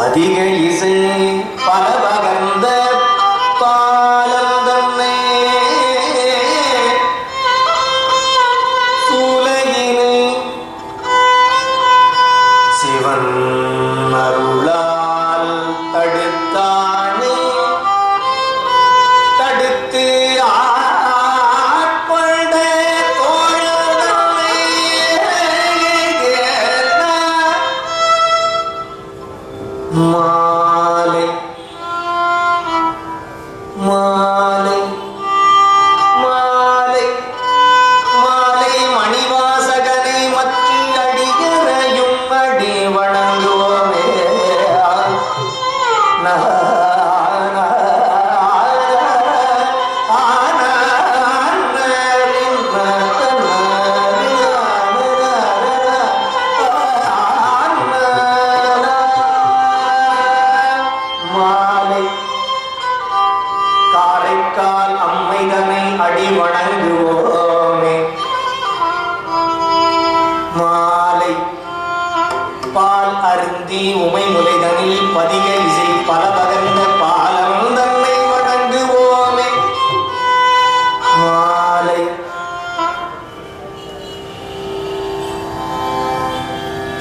அதிக இசை பல பகர்ந்த பாலந்தன்னை சூலையினை சிவன் அருளால் தடுத்தானே தடுத்து மாலை மாலை மாலை மாலை மணிவாசகனை மற்ற அடியரையும் அடி வணங்குவோமே காரைக்கால் அம்மைதனை அடி வணங்குவோமே மாலை பால் அருந்தி உமை முலைதனில் பதிக இசை பல பகர்ந்த பாலம் தன்னை வணங்குவோமே மாலை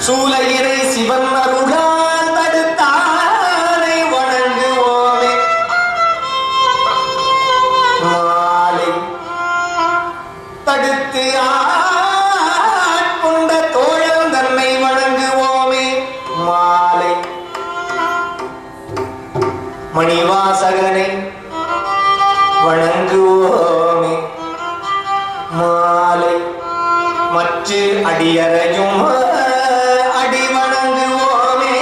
சூலையினை சிவன் அருளால் தடுத்தானை வணங்குவோமே மாலை தடுத்து ஆட்கொண்ட தோழன் தன்னை வணங்குவோமே மாலை மணிவாசகனை வணங்குவோமே மாலை மற்ற அடியரையும் அடி வணங்குவோமே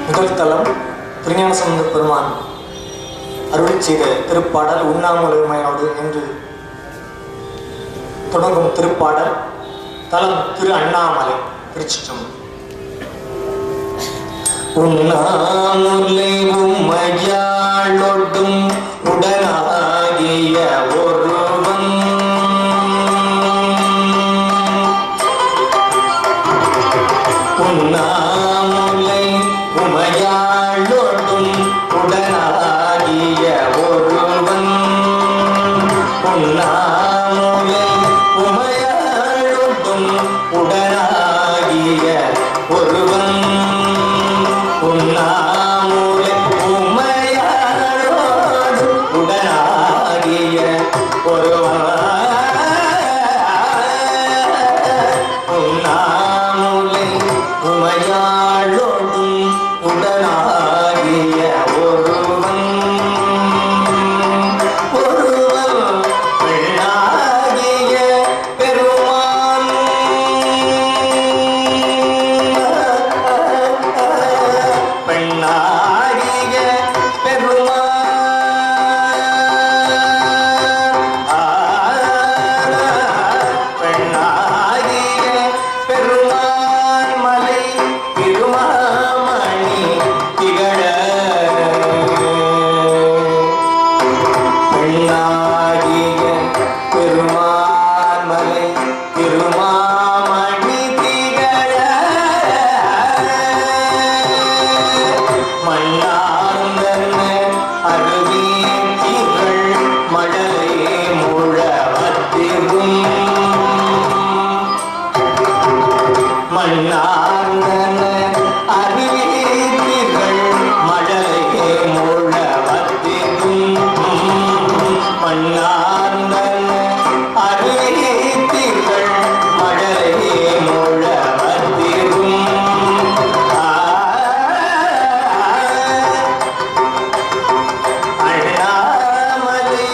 முதல் தலம் திருஞானசம்பந்த பெருமான் அருளி செய்த திருப்பாடல் உண்ணாமுலைமையோடு என்று தொடங்கும் திருப்பாடல் தலம் திரு அண்ணாமலை பிரிச்சிட்டோம். உண்ணாமுலை உம்மையாளொடும் உடனாகிய ஒருவன் உண்ணாமுலை உமையாளொடும் உடனாகிய ஒருவன் உண்ணாமுலை உமையாளொடும் உடனாகிய ஒருவன் உண்ணாமுலை உமையாளொடும் உடனாகிய ஒருவன் உண்ணாமுலை உமையாளொடும் உடனாகிய ஒருவன் பெண்ணாகிய பெருமான் பெண்ணாகிய பெருமான் பெருமான் மலை திருமாமணி திகழ பெண்ணாகிய பெருமான் மலை திருமாமணி திகழ மண்ணார்ந்தன அருவீர்கள் மழலை முழவத்திரும் மண்ணார்ந்தன அருவீர்கள் மழலை முழவத்திரும் மண்ணார்ந்தன அருவீர்கள் மழலை முழவத்திரும் அண்ணாமலை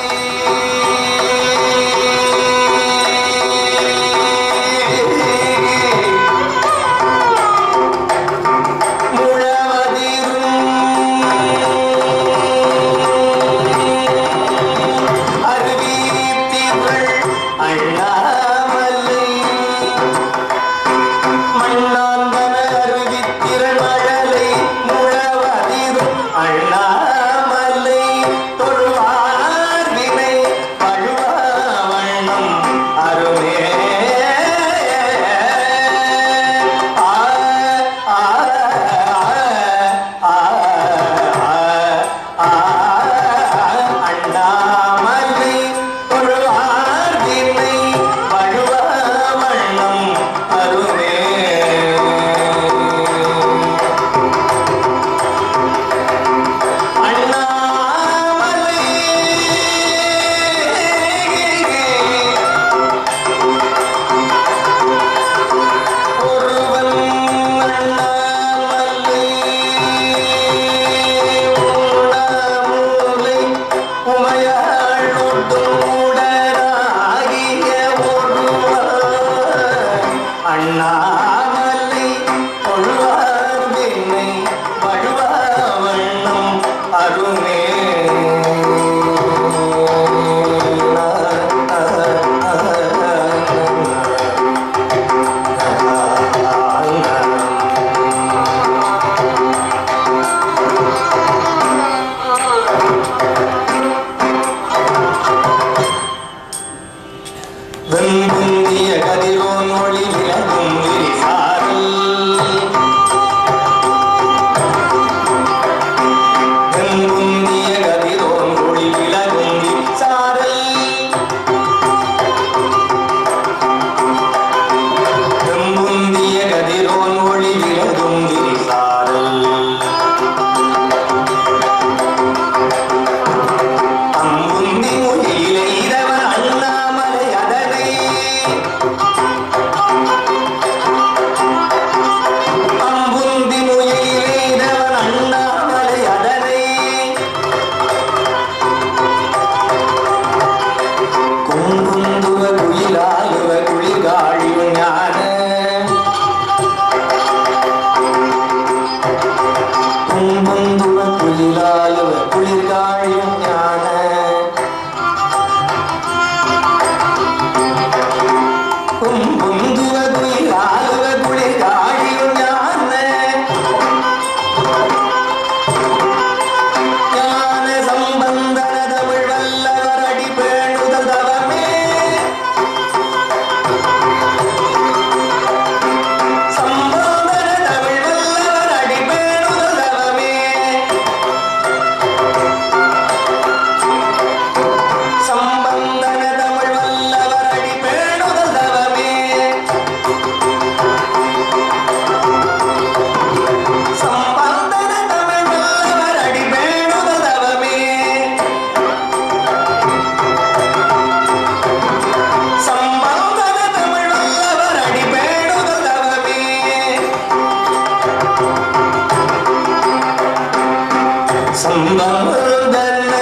சம்பந்தன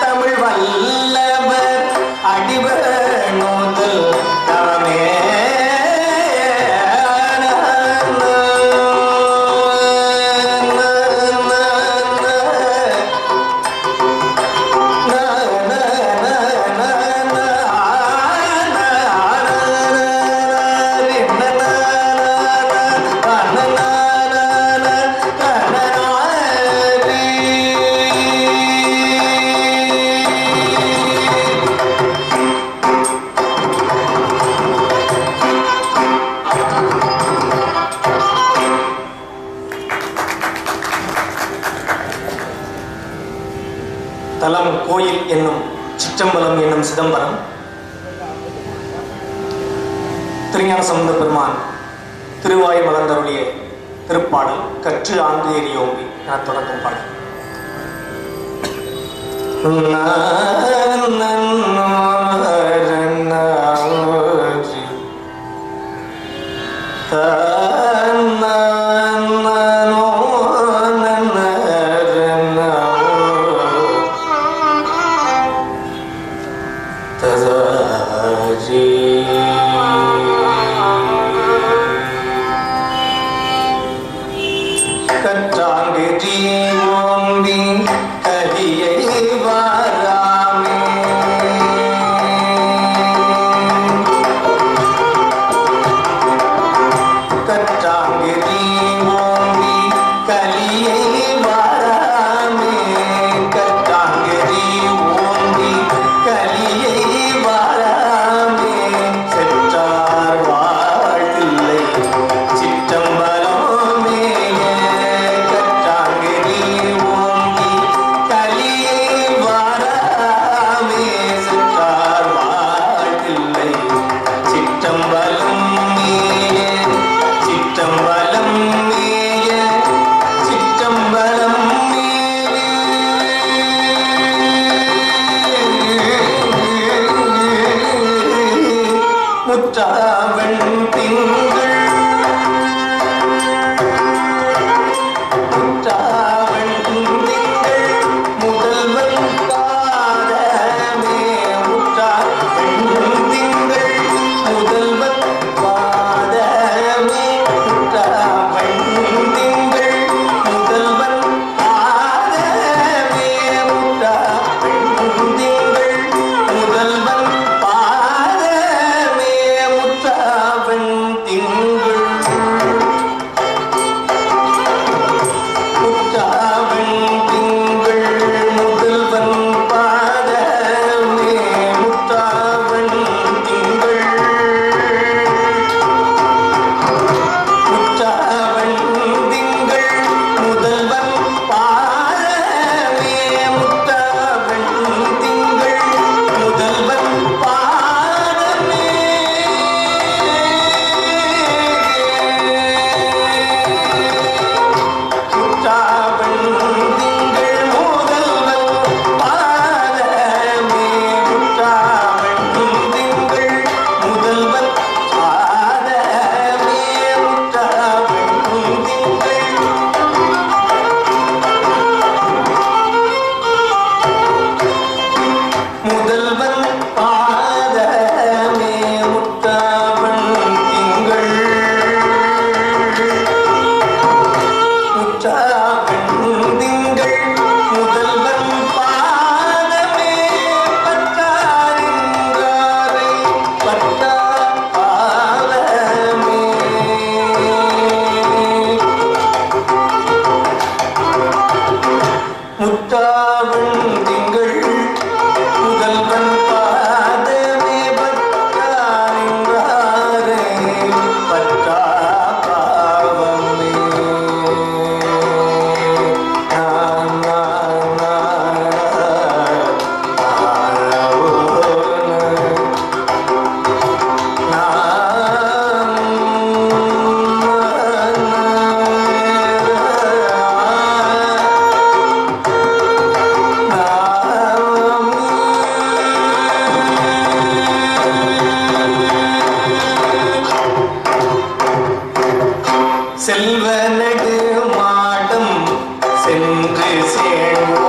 தமிழ் வல்லவர் அடிவனோதல் தவமே தலம் கோயில் என்னும் சிற்றம்பலம் என்னும் சிதம்பரம் திருஞான சம்பந்த பெருமான் திருவாய் மலர்ந்தருளிய திருப்பாடல் கற்று ஆங்கு எரியோம்பி என தொடங்கும் பாடல். கற்றாங்கி ஓம்பி கலியை வாராமே கற்றாங்கி ஓம்பி கலியை வாராமே கற்றாங்கி ஓம்பி கலியை வாராமே செற்றார் வாழ்த்தில்லை சிற்றம்பலமே முற்றாவண் திங்கள் முற்றாவண் திங்கள் முதல்வன் பாதமே முற்றாவண் திங்கள் முதல்வன் பாதமே முற்றாவண் திங்கள் முதல்வன் பாதமே முற்றாவண் திங்கள் முதல்வன் செல்வ நடு மாடம் சென்று சேர்ந்த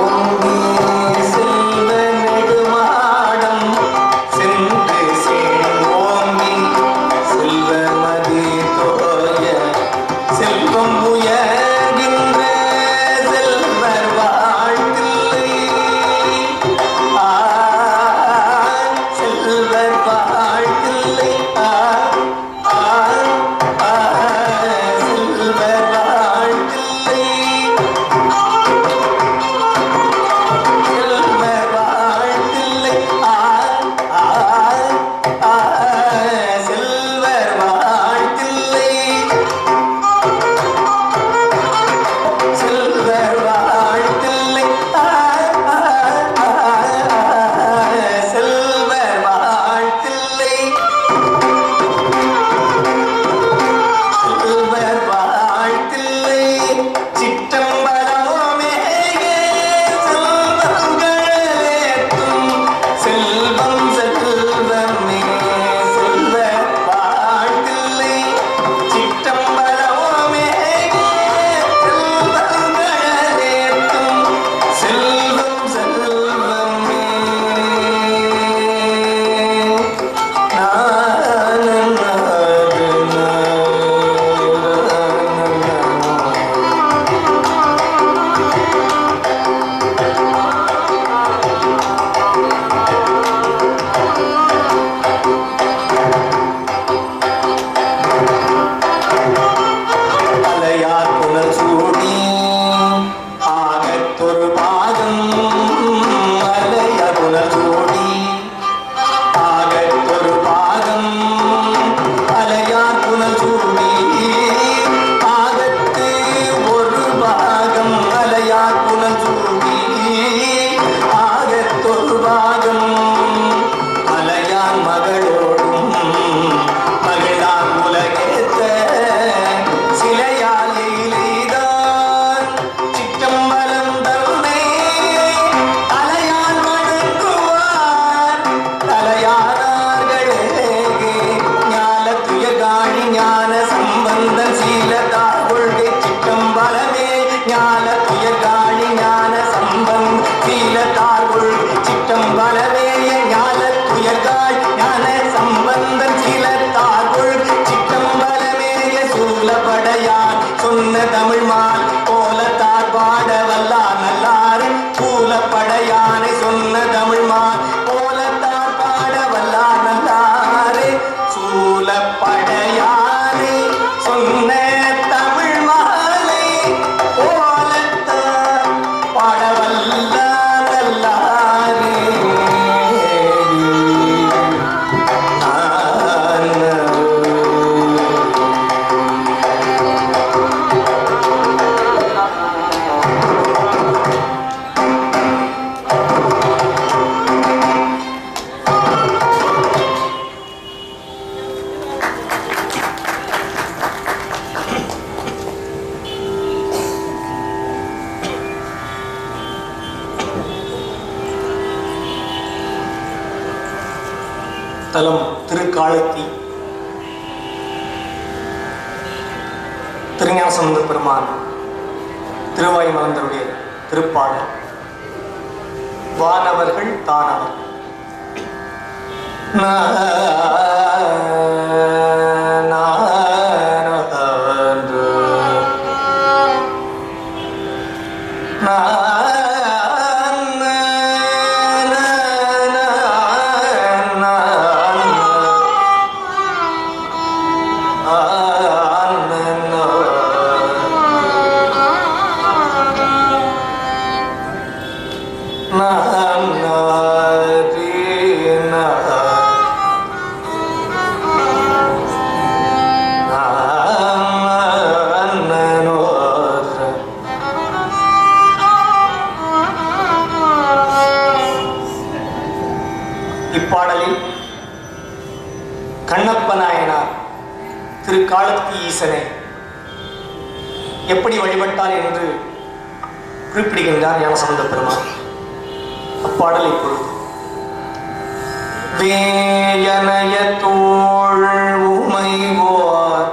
சொன்ன தமிழ்மான் கோலத்தார் பாட வல்லார் நல்லாறு கூலப்படையானை சொன்ன தமிழ்மான் கோலத்தார் பாட வல்லார் நல்லாறு சூலப்படையானை சொன்ன தமிழ்மானை கோலத்தார் பாட வல்லார் நல்லாறு தலம் திருக்காலத்தி. திருஞானசம்பந்த பெருமான் திருவாய் மலர்ந்தருடைய திருப்பாடல். வானவர்கள் தானவர். இப்பாடலில் கண்ணப்ப நாயனார் திருக்காலத்தி ஈசனை எப்படி வழிபட்டார் என்று குறிப்பிடுகின்றார் ஞானசம்பந்த பெருமான். அப்பாடல் இப்பொழுது. வேயனய தோள் உமைவோர்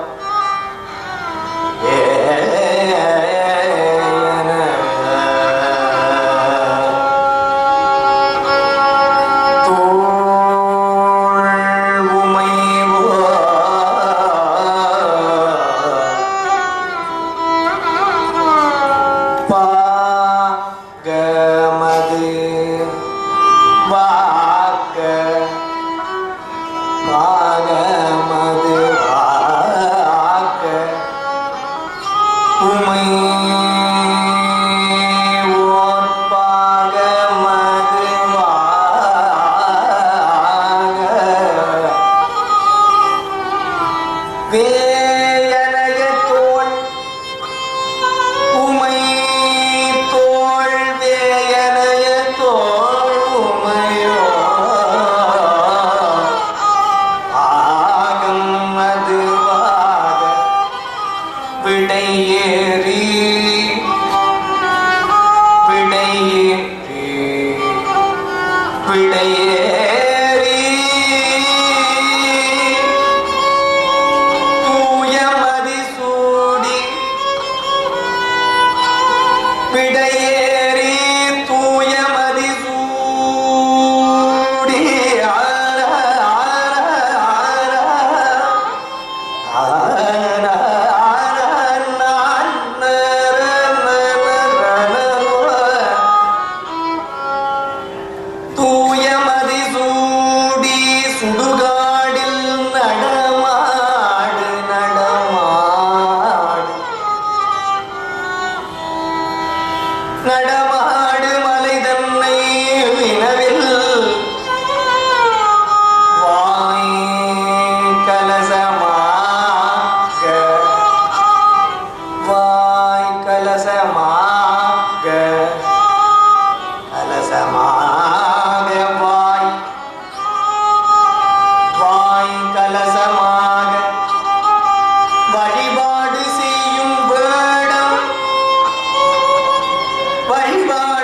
வழிபாடு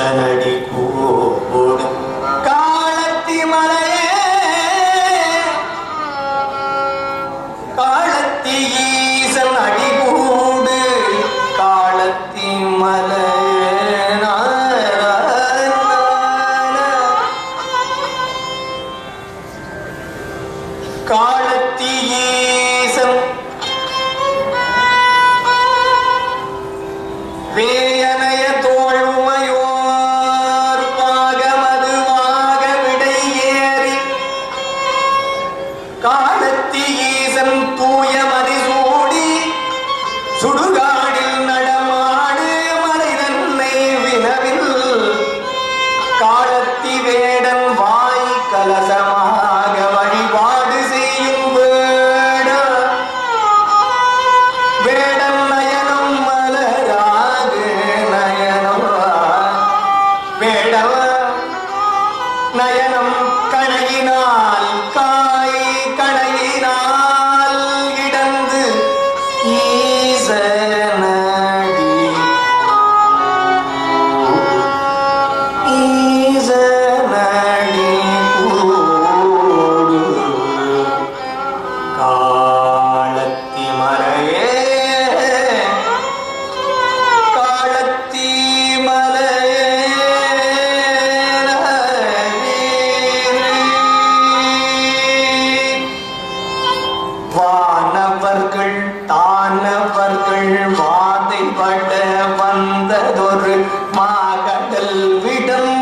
ஈசனடி கூடு காலத்தி மலையே காலத்தி ஈசன் அடி கூடு காலத்தி மலையே காலத்தி ஈசன் வேயனைய தோழ்மையோர் பாகமதுவாக விடை ஏறி காலத்தி ஈசன் தூய மதிசூடி சுடுகாடில் நடமாடு மலை தன்னை வினவில் காலத்தி வேடன் வாய் கலசமாக வழிபாடு செய்யும் வேடன் நயனம் மலராக நயனம் வேடவ நயனம் கணையினால் காய் கணையினால் இடந்து ஈசனடி ஈசனடி கூடு காலத்தி மலையே காலத்தி மலையே வானவர்கள் தானவர்கள் வாதைப்பட வந்ததொரு மாகடல் விடம்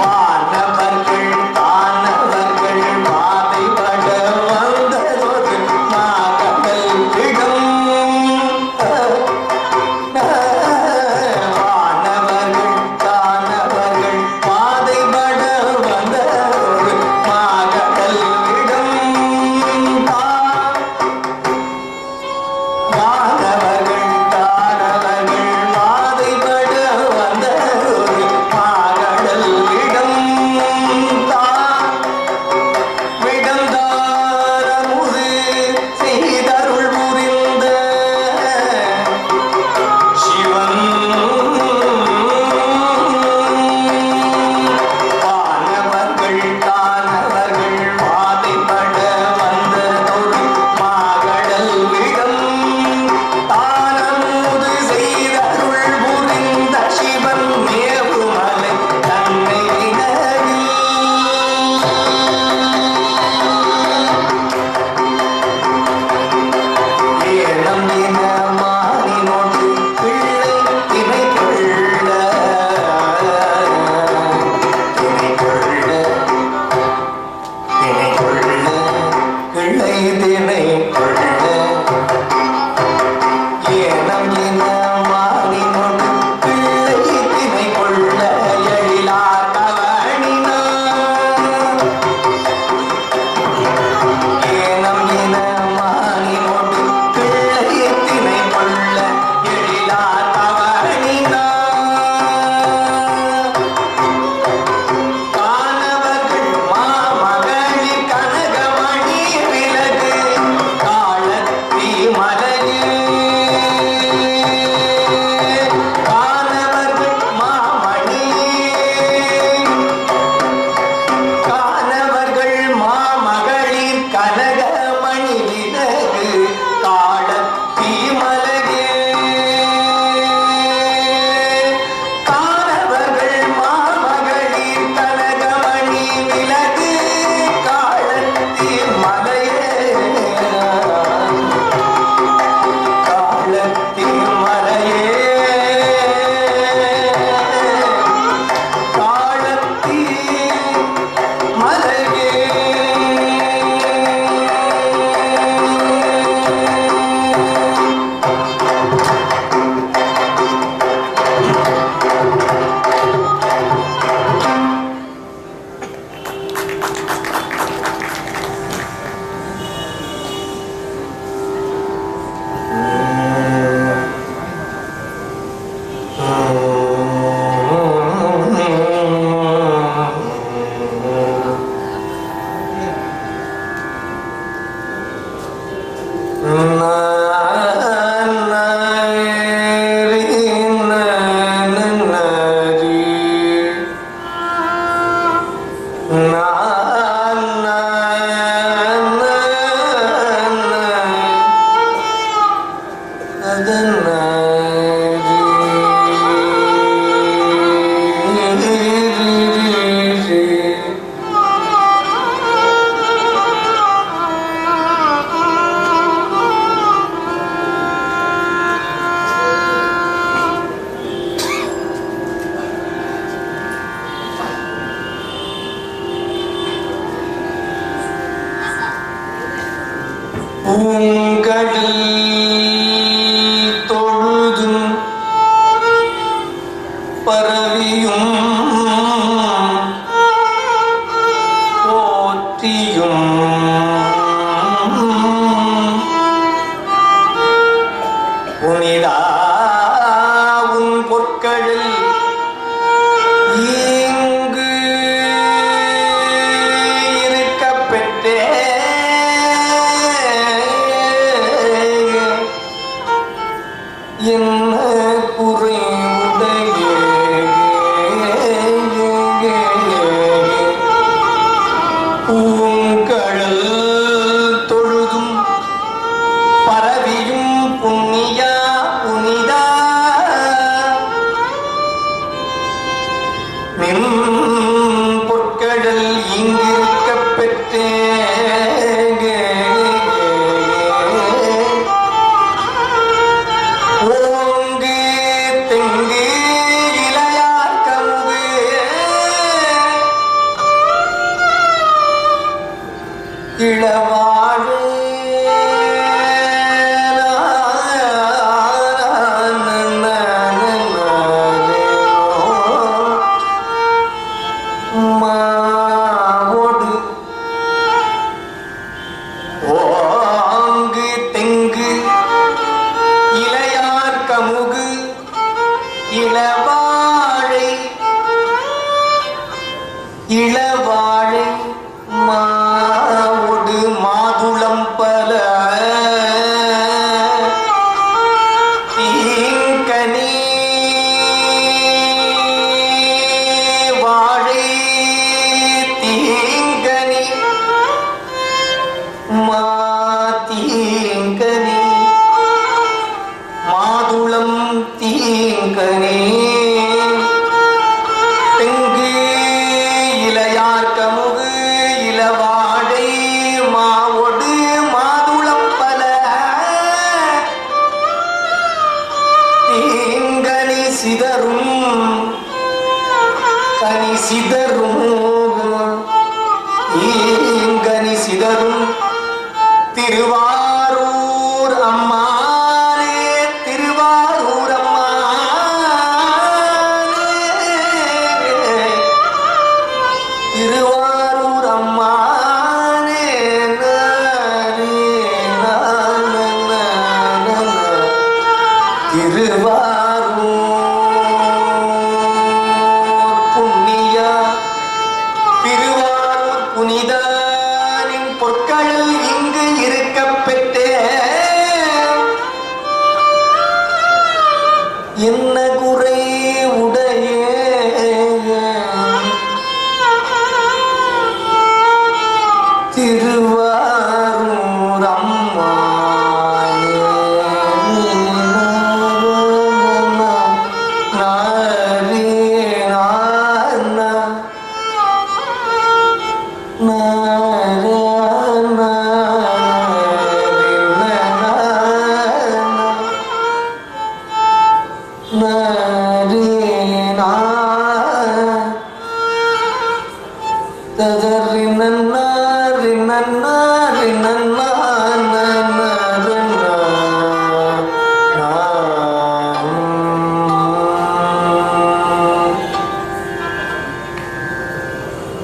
வானவர்கள் தானவர்கள் வாதைப்பட வந்ததொரு மாகடல் விடம் வானவர்கள் தானவர்கள் வாதைப்பட வந்ததொரு மாகடல் விடம் வானவர்கள் தானவர்கள் வாதைப்பட வந்ததொரு மாகடல் விடம் விடந்தாரமுது செய்தருள் புரிந்த சிவன் வானவர்கள் தானவர்கள் வாதைப்பட வந்ததொரு மாகடல் விடம் தானமுது செய்தருள் புரிந்த சிவன் மேவுமலை தன்னை வினவில் ஏனம் இன மானினோடு பிள்ளை தினை கொள்ள தினை கொள்ள தினை கொள்ள கிள்ளை தினை கொள்ள ஏனம் இன மானினோடு பிள்ளை தினை கொள்ள எழிலார் கவனினார் ஏனம் இன மானினோடு பிள்ளை தினை கொள்ள எழிலார் கவனினார் காணவர்கள் மாமகளி கனகமணி விலகு காலத்தி மலையே காணவர்கள் மாமணி காணவர்கள் மாமகளிர் கனகமணி விலகு காலத்தி மலையே காணவர்கள் மாமகளிர் கனகமணி விலகு காலத்தி மலையே காலத்தி மலையே காலத்தி மலையே பூங்கடல் தொழுதும் பரவியும் போற்றியும் புனிதாவும் பொற்கடல் இங்கு இருக்கப் பெற்றே என்ன குறைவுடைய பூங்கடல் தொழுதும் பரவியும் புண்ணியா புனிதா நின் பொற்கடல் இங்கிருக்கப் பெற்றே ஓங்கு தெங்கு இளையார் கமுகு இளவாழு மாவோடு ஓங்கு தெங்கு இளையார் கமுகு இளவாழை இளவாழை மாவோடு மாதுளம் பல தீங்கனி வாழை தீங்கனி மாதீங்கனி மாதுளம் தீங்கனி தெங்கு இளையார் கமுகு இளவாழை மாவொடு மாதுளம் பல தீங்கனி சிதறும் கனி சிதறும் ஈங்கனி சிதறும் திருவாரூர் அம்மானே திருவாரூர் அம்மானே திருவாரூர் அம்மானே திருவாரூர் புண்ணியா திருவாரூர் புனிதானின் பொற்கடல் இங்கு இருக்கப் பெற்றே என்ன குறை உடைய திருவாரூர் அம்மானே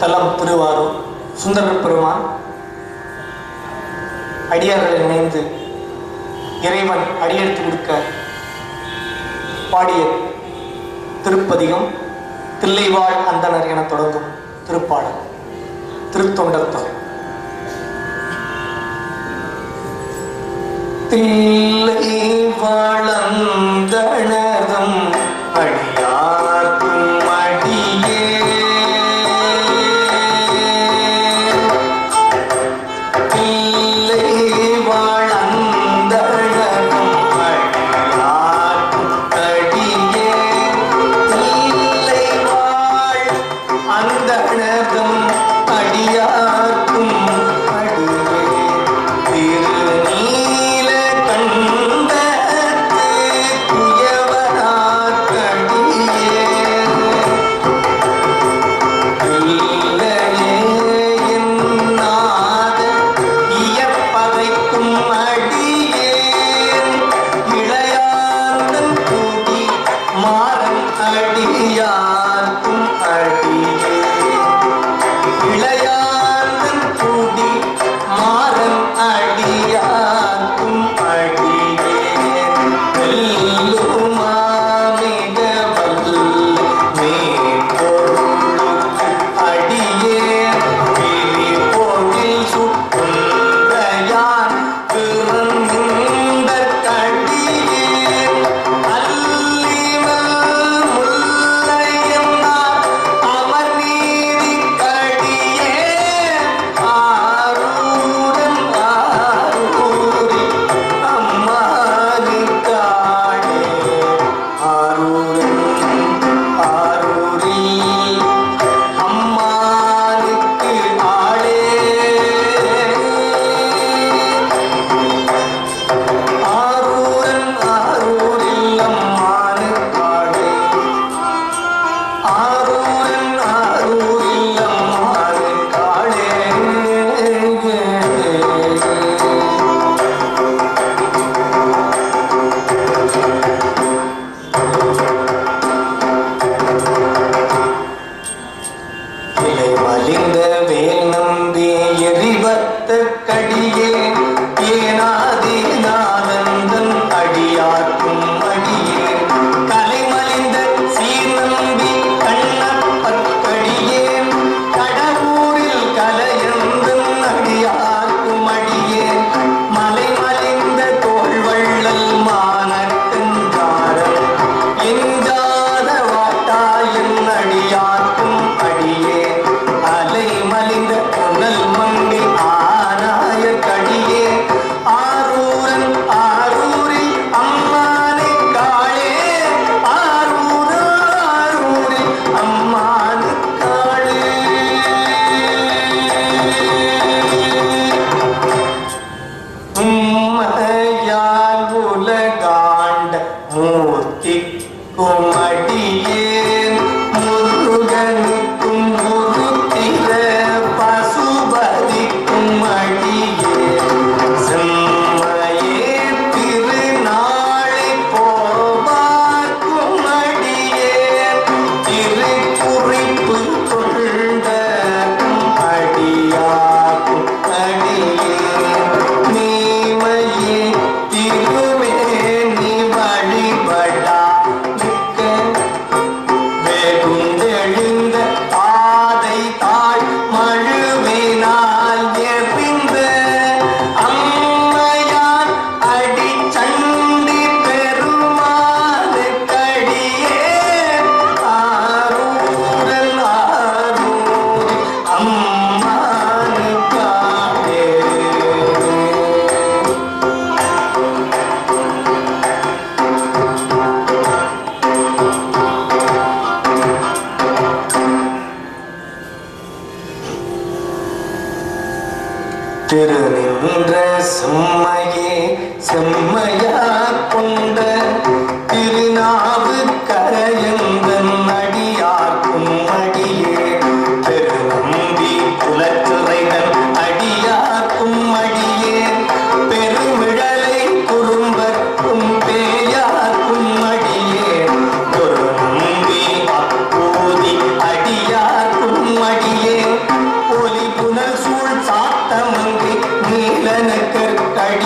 தலம் திருவாரூர் சுந்தரர் பெருமான் அடியார்கள் இணைந்து இறைவன் அடியெடுத்து கொடுக்க பாடிய திருப்பதிகம் தில்லைவாழ் அந்தனர் என தொடங்கும் திருப்பாடல் திருத்தொண்டர் தொகை. தில்லை வளர்ந்தனதும் அடியார்க்கும் அடியே தில்லை வளர்ந்தனதும் அடியார்க்கும் அடியே தில்லை வாழ் அந்தனதும் அடியார்க்கும் அடியே திருநீல கண்டத்து குயவ அம்மையால் உலகாண்ட மூர்த்தி குமடியேன் முருகனுக்கும் முருத்திர பசுபதிக்கும் அடியேன் செம்மையே திருநாளை போவார்க்கும் அடியேன் திருக்குறிப்பு கொண்ட அடியாக்கும் அடியேன் நீமையே திருமேனி வழிபடா மிக்க வெகுண்டெழுந்த பாதை தாழ் மழுவினால் எறிந்த அம்மையார் அடிச்சண்டி பெருமானுக்கடியே ஆரூரன் ஆரூர் அம்மானுக்காகே. திருநின்ற செம்மையே செம்மையா கொண்ட திருநாவுக்கரையந்தன் அடியார்க்கும் அடியே பெருநம்பி குலத்துறைதன் அடியார்க்கும் அடியே பெருமிழலை குறும்பர்க்கும் பேயார்க்கும் அடியே ஒரு நம்பி அப்போதி அடியார்க்கும் அடியே ஒலி புனல் சூழ் சாத்தமங்கை நீலனக்கற்கடி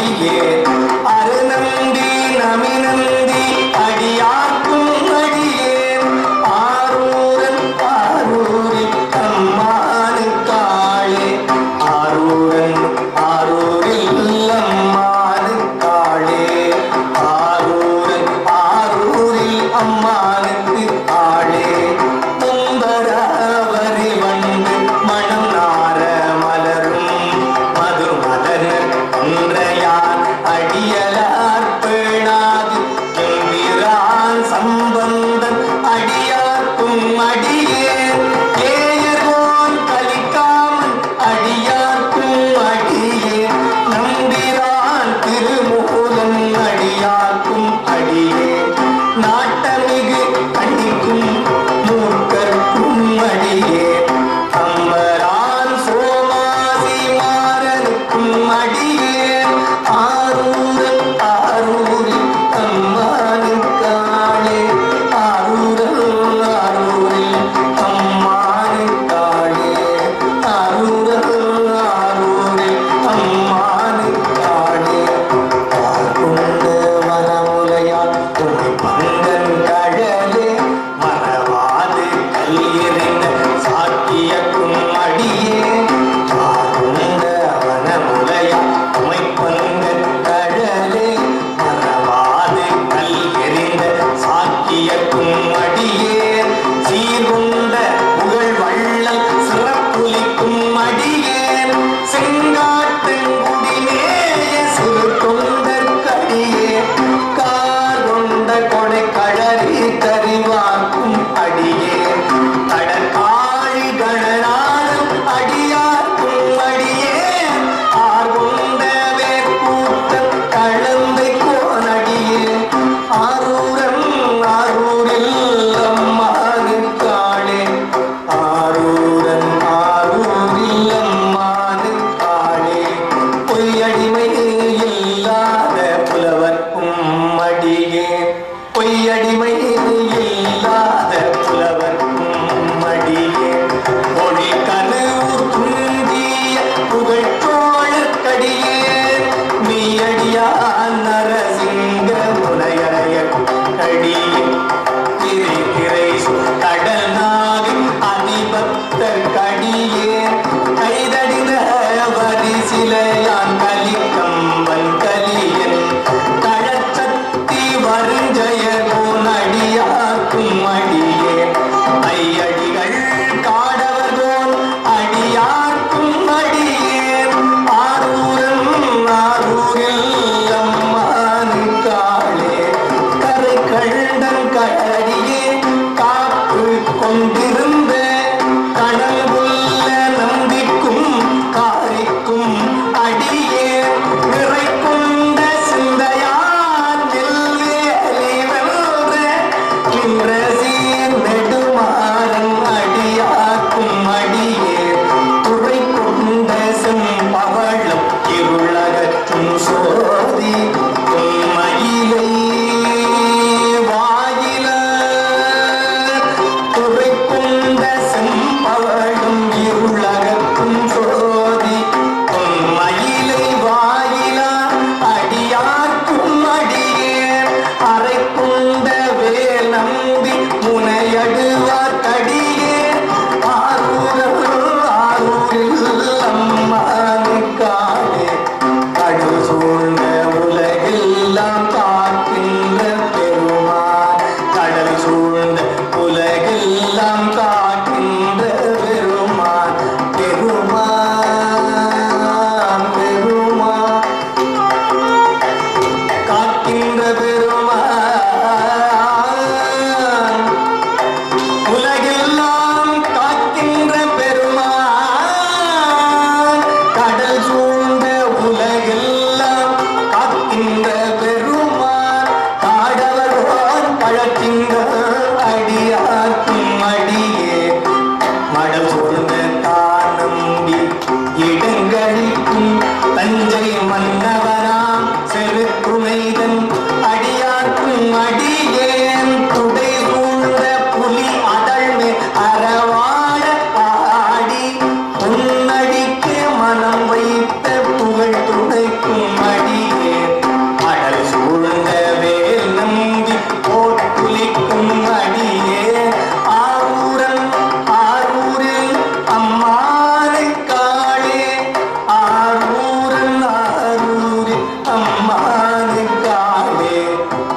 அம்மானுக்காலே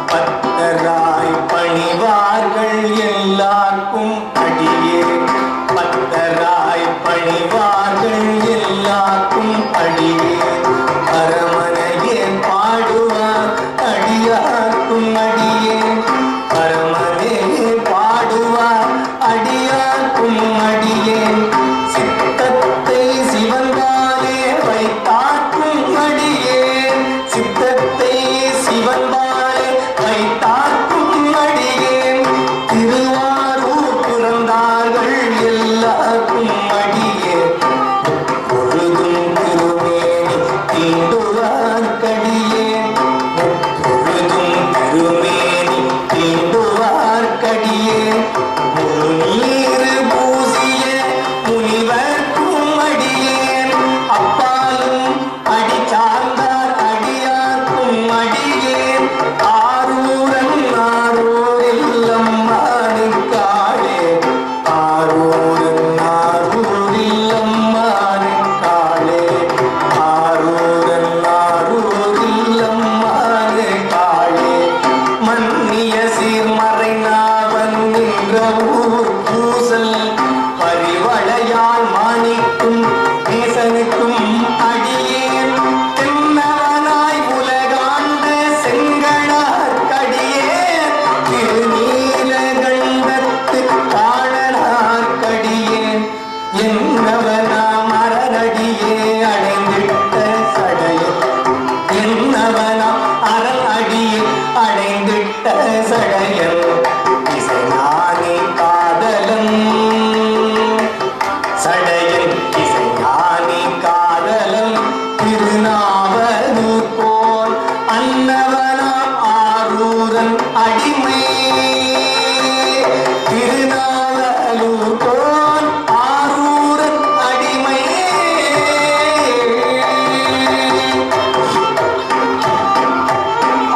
பத்தராய் பணிவார்கள் எல்லாருக்கும் அடியே பத்தராய் பணிவார்கள் எல்லாருக்கும் அடியே பரமனையே பாடுவார் அடியார்க்கும் அடியே பரமனே பாடுவார் அடியார்க்கும் அடியே சித்தத்தை சிவன்பாலே வைத்தார்க்கும் அடியே சித்தத்தை சிவன்பாலே வைத்தார்க்கும் அடியே திருவாரூர் பிறந்தார்கள் எல்லாருக்கும் அடியே பொழுதும் திருமேனி தீண்டுவார் கடியே பொழுதும் திருமேனி தீண்டுவார் கடியே முழுநீர் பூசிய முனிவர்க்கும் அடியேன் அப்பாலும் அடி சார்ந்தார் அடியார்க்கும் அடியேன் ஆரூரன் ஆரூரில் அம்மானுக்காளே ஆரூரன் ஆரூரில் அம்மானுக்காளே ஆரூரன் ஆரூரில் அம்மானுக்காளே மன்னிய சீர்மறைநாவன் நின்ற ஊர் பூசல் பரிவளையால் மாணிக்கும் நேசனுக்கும் அடியேன் தென்னவனாய் உலகாண்ட செங்கணார் கடியேன் திருநீலகண்டத்து காணனார் கடியேன் என்னவனாம் அரணடியே அடைந்திட்ட சடையன் என்னவனாம் அரணடியே அடைந்திட்ட சடையன் இசைஞானி காதலன் சடையன் இசைஞானி காதலன் திருநாவலூர் போல் அன்னவனாம் ஆரூரன் அடிமை திருநாவலூர் போல் ஆரூரன் அடிமை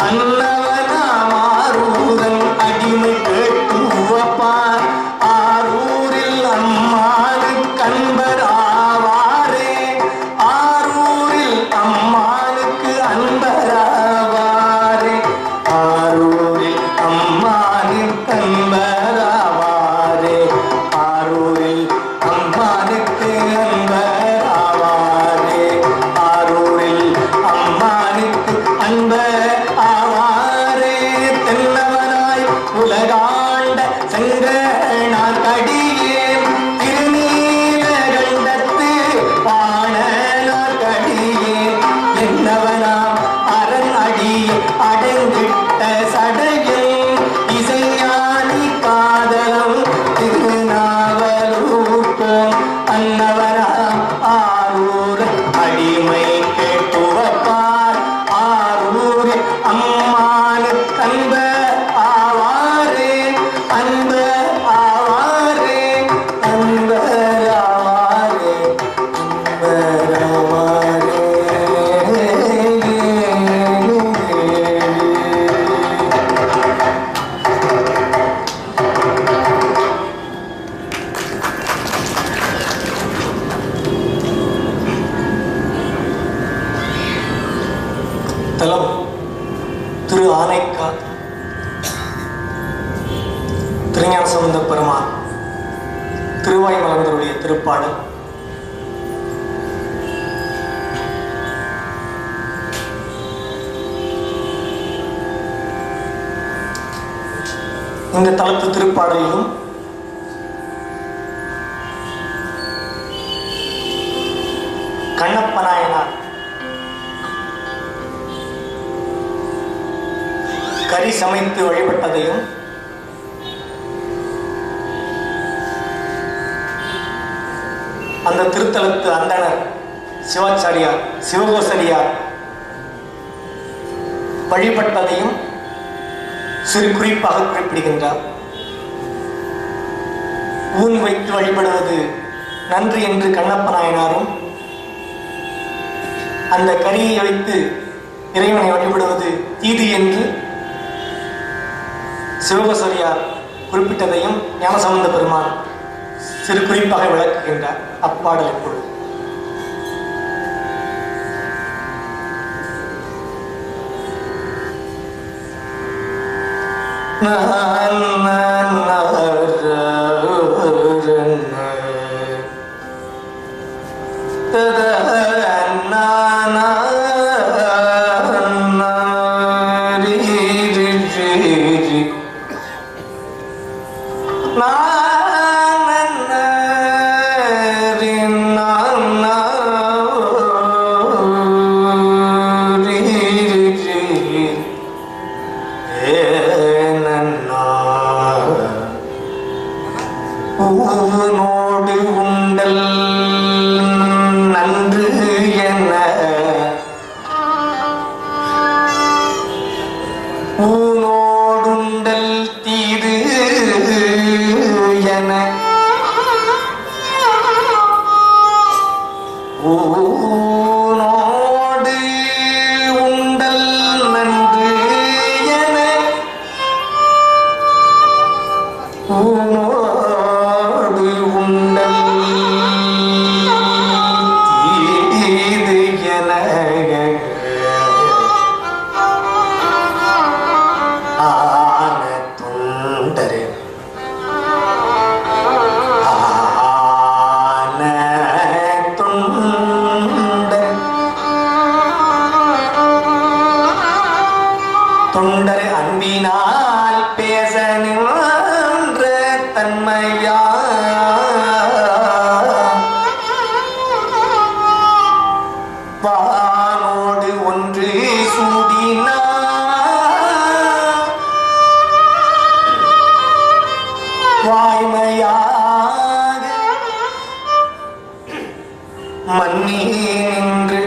அன்னவனாம் ஆரூரன் அடிமை கேட்டு உவப்பார் ஆரூரில் அம்மானுக்கு அன்பர் ஆவாரே ஆரூரில் அம்மானுக்கு அன்பர் ஆவாரே ஆரூரில் அம்மானுக்கு அன்பர் ஆவாரே ஆரூரில் அம்மானுக்கு அன்பர் ஆவாரே ஆரூரில் அம்மானுக்கு அன்பர் ஆவாரே தென்னவனாய் உலகாண்ட செங்கணார் கடியே திருநீலகண்டத்து பாணனார் கடியே என்னவனாம் அரண் அடியே அடைந்திட்ட சடையில் இசைஞானி காதலம் திருநாவலூர் போல் அன்னவனாம் ஆரூர் அடிமை கேட்டுவப்பார் ஆரூர் அம்மானுக்கு அன்ப ஆவாரே அன்ப ஆவாரே அன்ப ஆவாரே அன்ப ஆவாரே தலம் திரு ஆனைக்கால் திருஞான சம்பந்த பெருமான் திருவாய் மலர்ந்தருடைய திருப்பாடல். இந்த தலத்து திருப்பாடலிலும் கண்ணப்ப நாயனார் கறி சமைத்து வழிபட்டதையும் அந்த திருத்தலத்து அந்தணர் சிவாச்சாரியார் சிவகோசரியார் வழிபட்டதையும் சிறு குறிப்பாக குறிப்பிடுகின்றார். ஊன் வைத்து வழிபடுவது நன்று என்று கண்ணப்ப நாயனாரும், அந்த கரியை வைத்து இறைவனை வழிபடுவது தீது என்று சிவகோசரியார் குறிப்பிட்டதையும் ஞானசம்பந்த பெருமான் சிறு குறிப்பாக விளக்குகின்றார் அப்பாடல் பொருள். பூனோடு உண்டல் நன்று என்ன பூனோடுண்டல் தீது என பூனோடு உண்டல் நன்று என பூனோடு உண்டல் தீது என ஆன தொண்டரே ஆன தொண்டர் தொண்டர் அன்பினால் பேச நின்ற தன்மையா வானோடு ஒன்று சூடினா வாய்மையாக மன்னி நின்று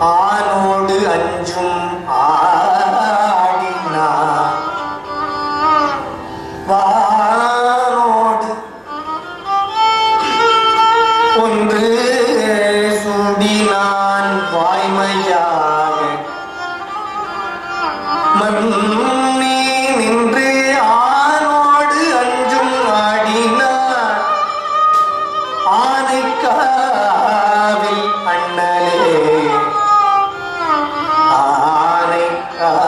ஆனோடு அஞ்சும் ஆடினா வானோடு ஒன்று சூடினான் வாய்மையாக மன்னி நின்று ஆனோடு அஞ்சும் ஆடினான் ஆனைக்காவில் அண்ணலே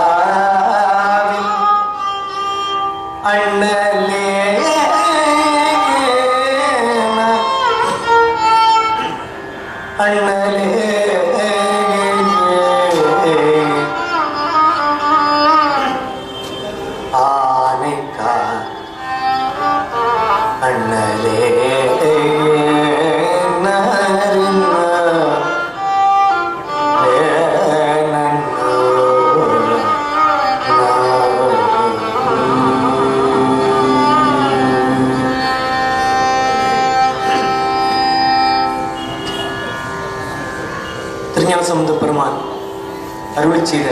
ஆனைக்காவில் அண்ணலே அண்ணலே ஆனைக்கா அண்ணலே திருஞான சம்பந்த பெருமான் அருள் செய்த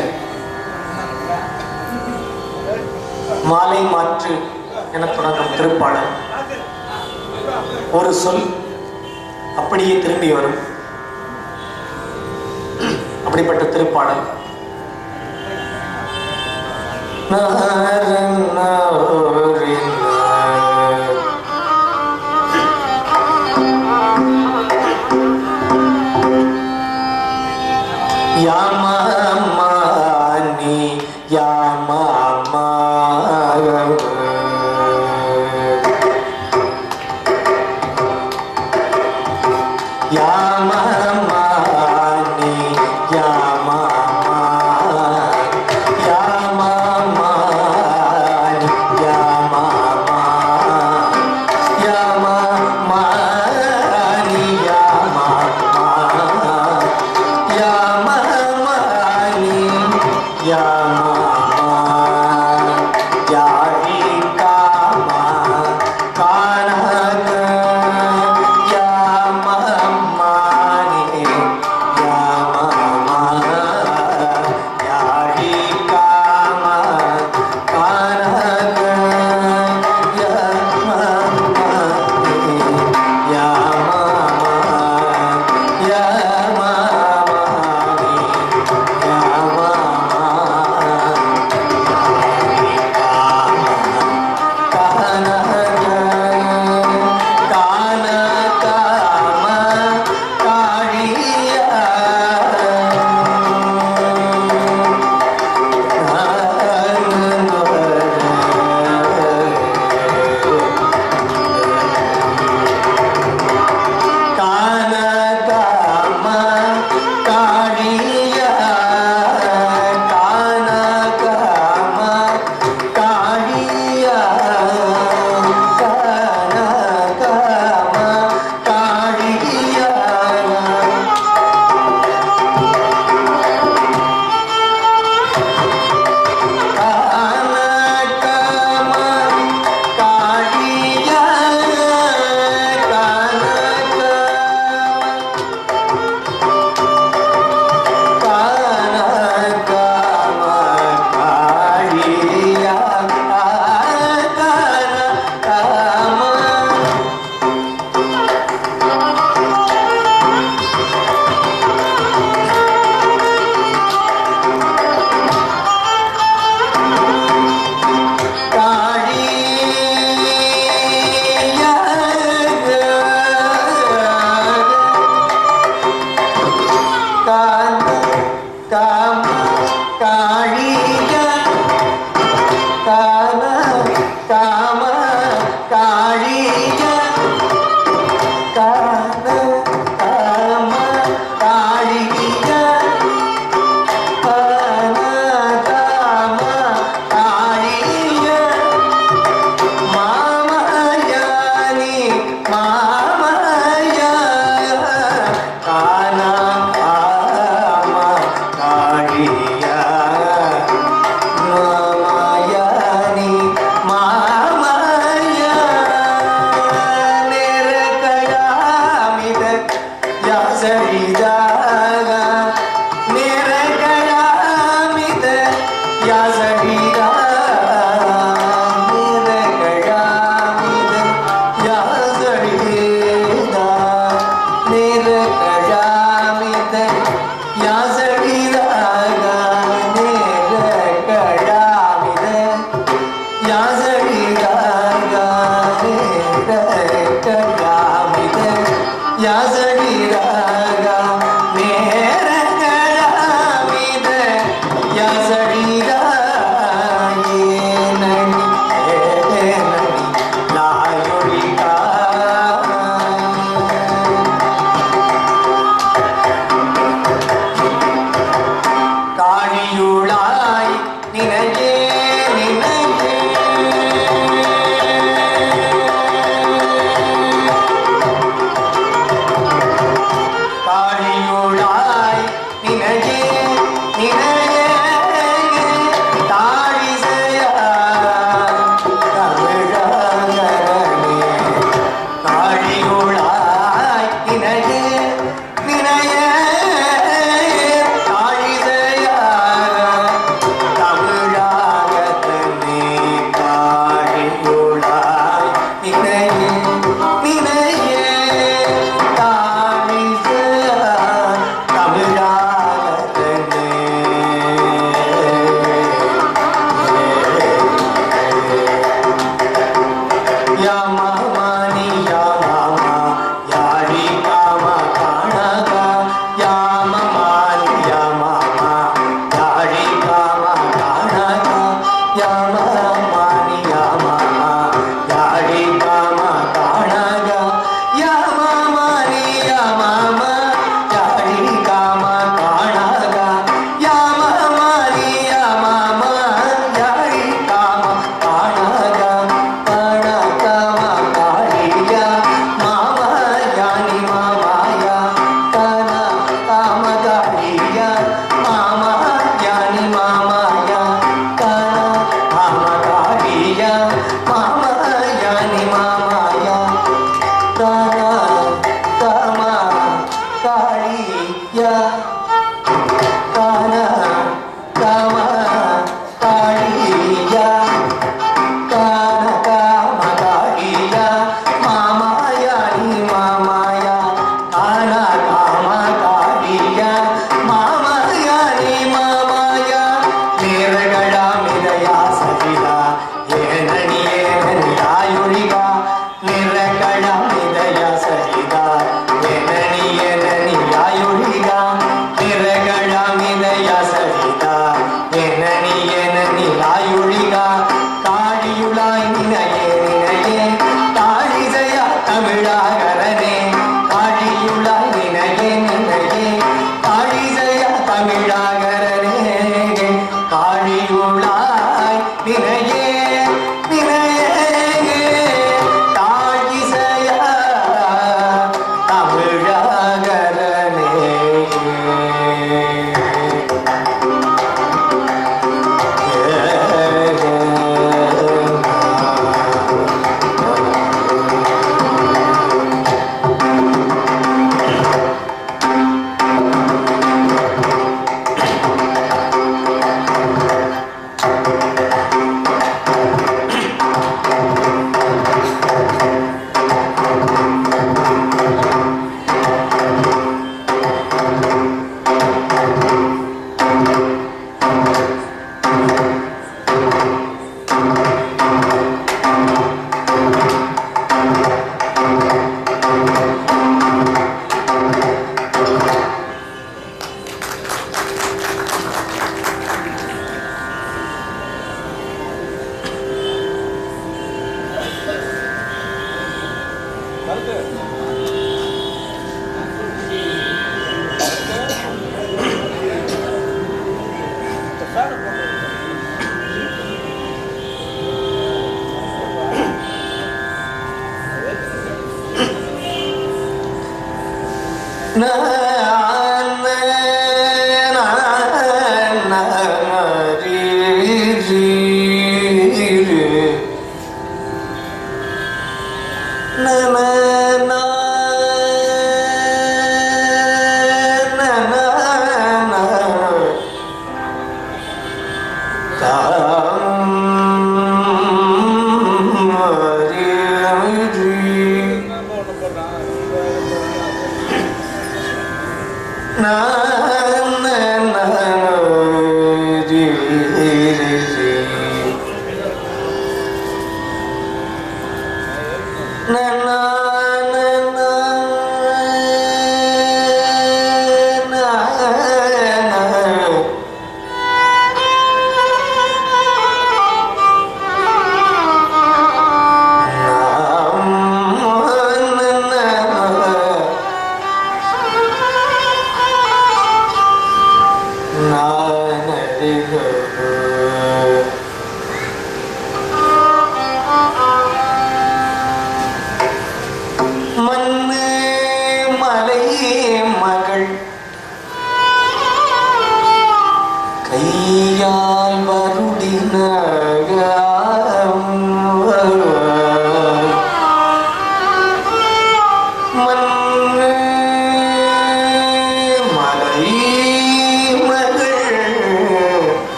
மாலை மாற்று என தொடங்கும் திருப்பாடல் ஒரு சொல் அப்படியே திரும்பி வரும். அப்படிப்பட்ட திருப்பாடல் யாமாமானி யாமாமா யாமாமானி யாமாமா யாமாமானி யாமாமா யாமாமானி யாமாமா யாமாமானி யாமாமா யாரி காமா கானக யாமாமானி யாமாமா யாரி காமா கானக யாமாமானி யாமாமா யாமாமானி யாமாமா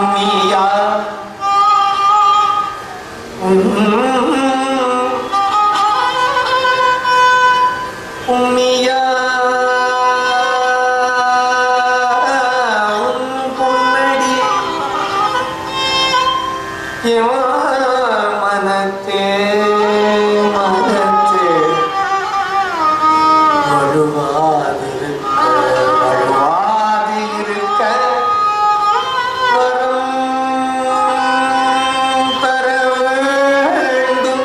புண்ணியா புண்ணியா பொன்னடி மனத்தே மனத்தே வழுவாதிருக்க வரம் தர வேண்டும்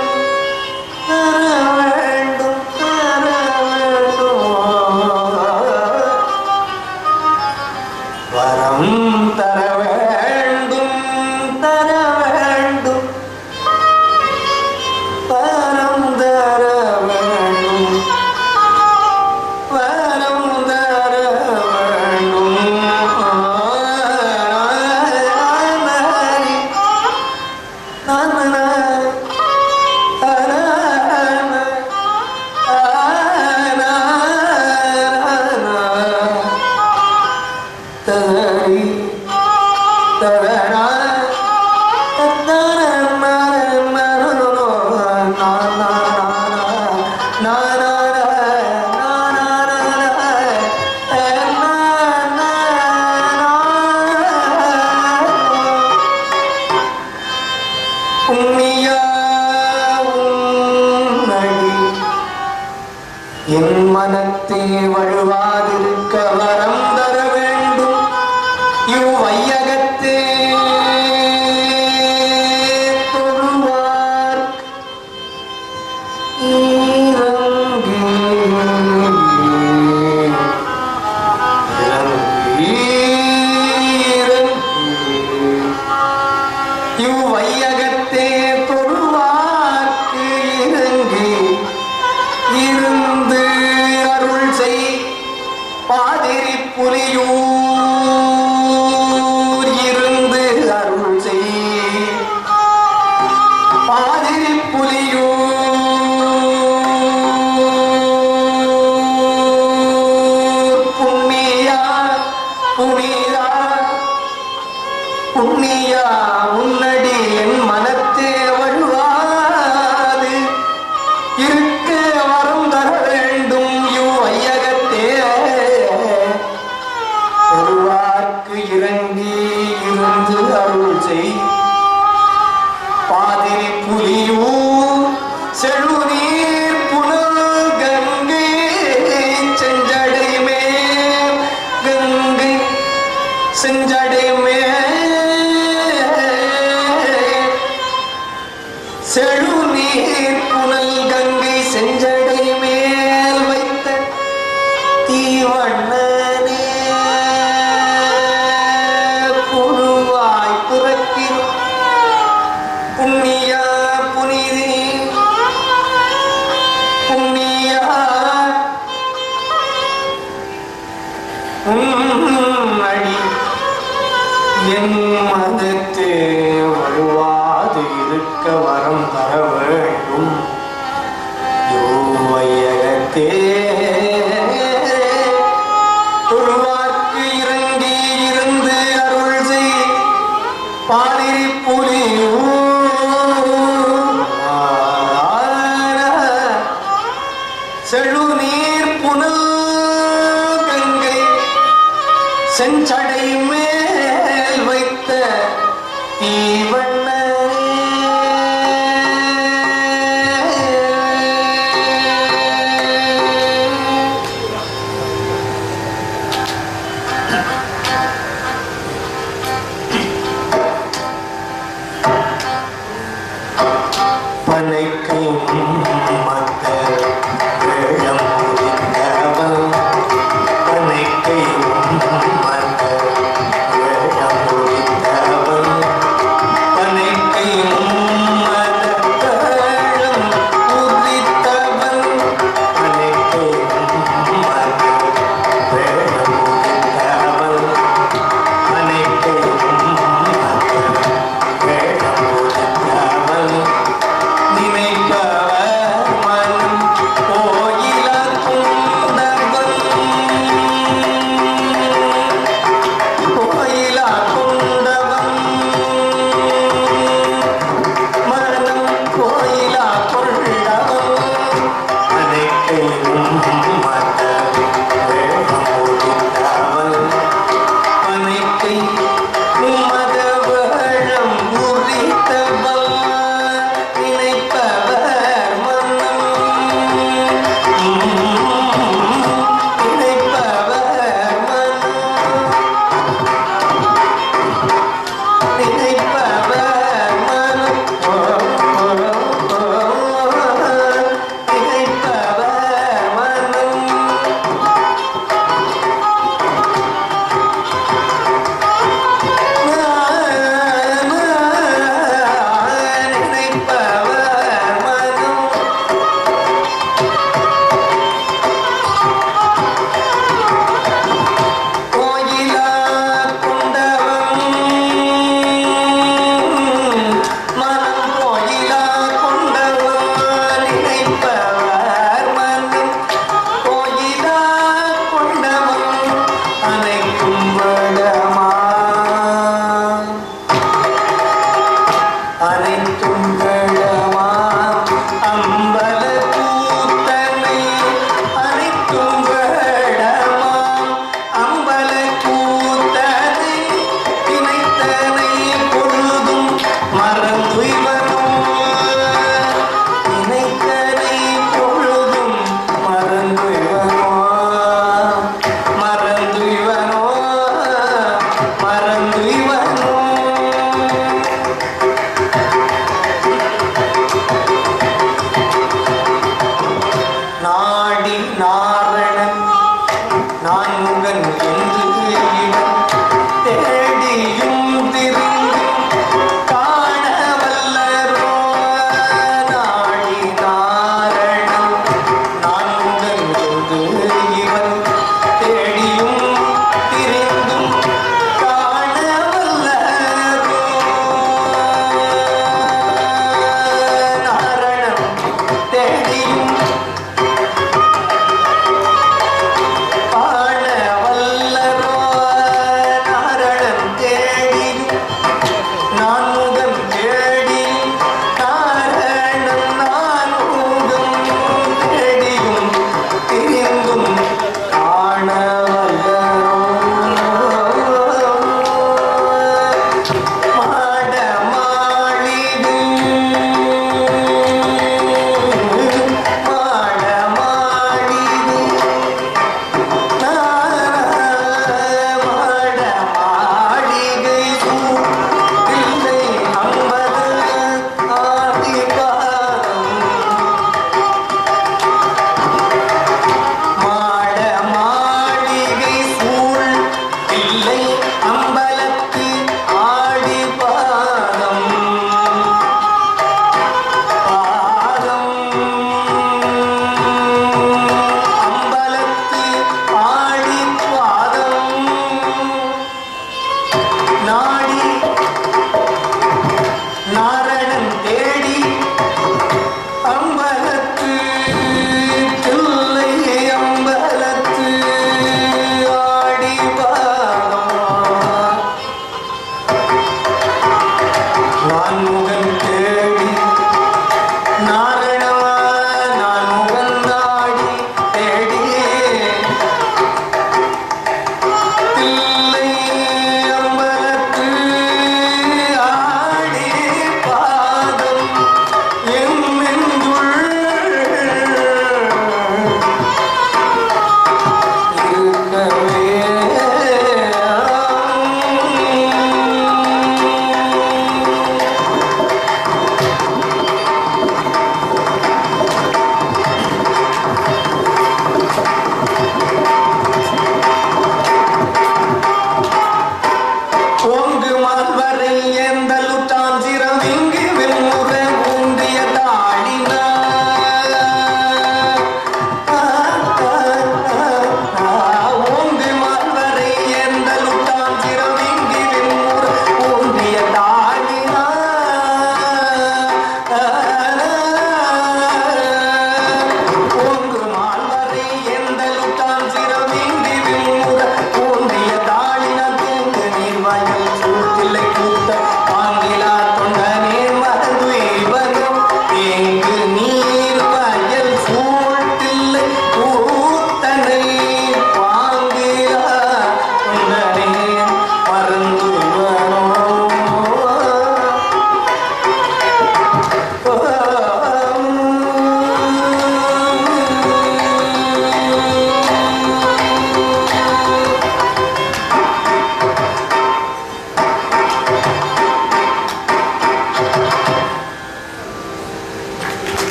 வரம் தர வேண்டும் தர வேண்டும் வரம் தர வேண்டும் வரம் தர வேண்டும் என் மனத்தே வழுவாதிருக்க வரம் தர வேண்டும் இவ்வையகத்தே தொழுவார் இறங்கி இவ்வையகத்தே தொழுவார்க்கு இறங்கி இருந்து அருள் செய் பாதிரி புலியூர் இருந்து அருள் செய் பாதிரி புலியூர் புண்ணியா புனிதா புண்ணியா உன்னடி என் மனத்தே வழுவாது இருக்க வரம் தர வேண்டும் ஐயகத்தே ஒருவார்க்கு இறங்கி இருந்து அருள் செய் பாதிரி புலியூர் செழுநீர் புனல் கங்கை செஞ்சடை மேல் கங்கை செஞ்சடை செழுநீர் புனல் கங்கை செஞ்சடை மேல் வைத்த தீவண்ணனே புழுவாய் துறக்கிறோம் புண்ணியா புனிதே புண்ணியா அடி என் மதத்தே வழுவாது இருக்க வரம் தர வேண்டும் யோவையகத்தே தொழுவார்க்கு இறங்கி இருந்து அருள் செய் பாதிரி புலியூர் செழுநீர் புனல் கங்கை செஞ்சடை மேல் வைத்த தீவண்ணனே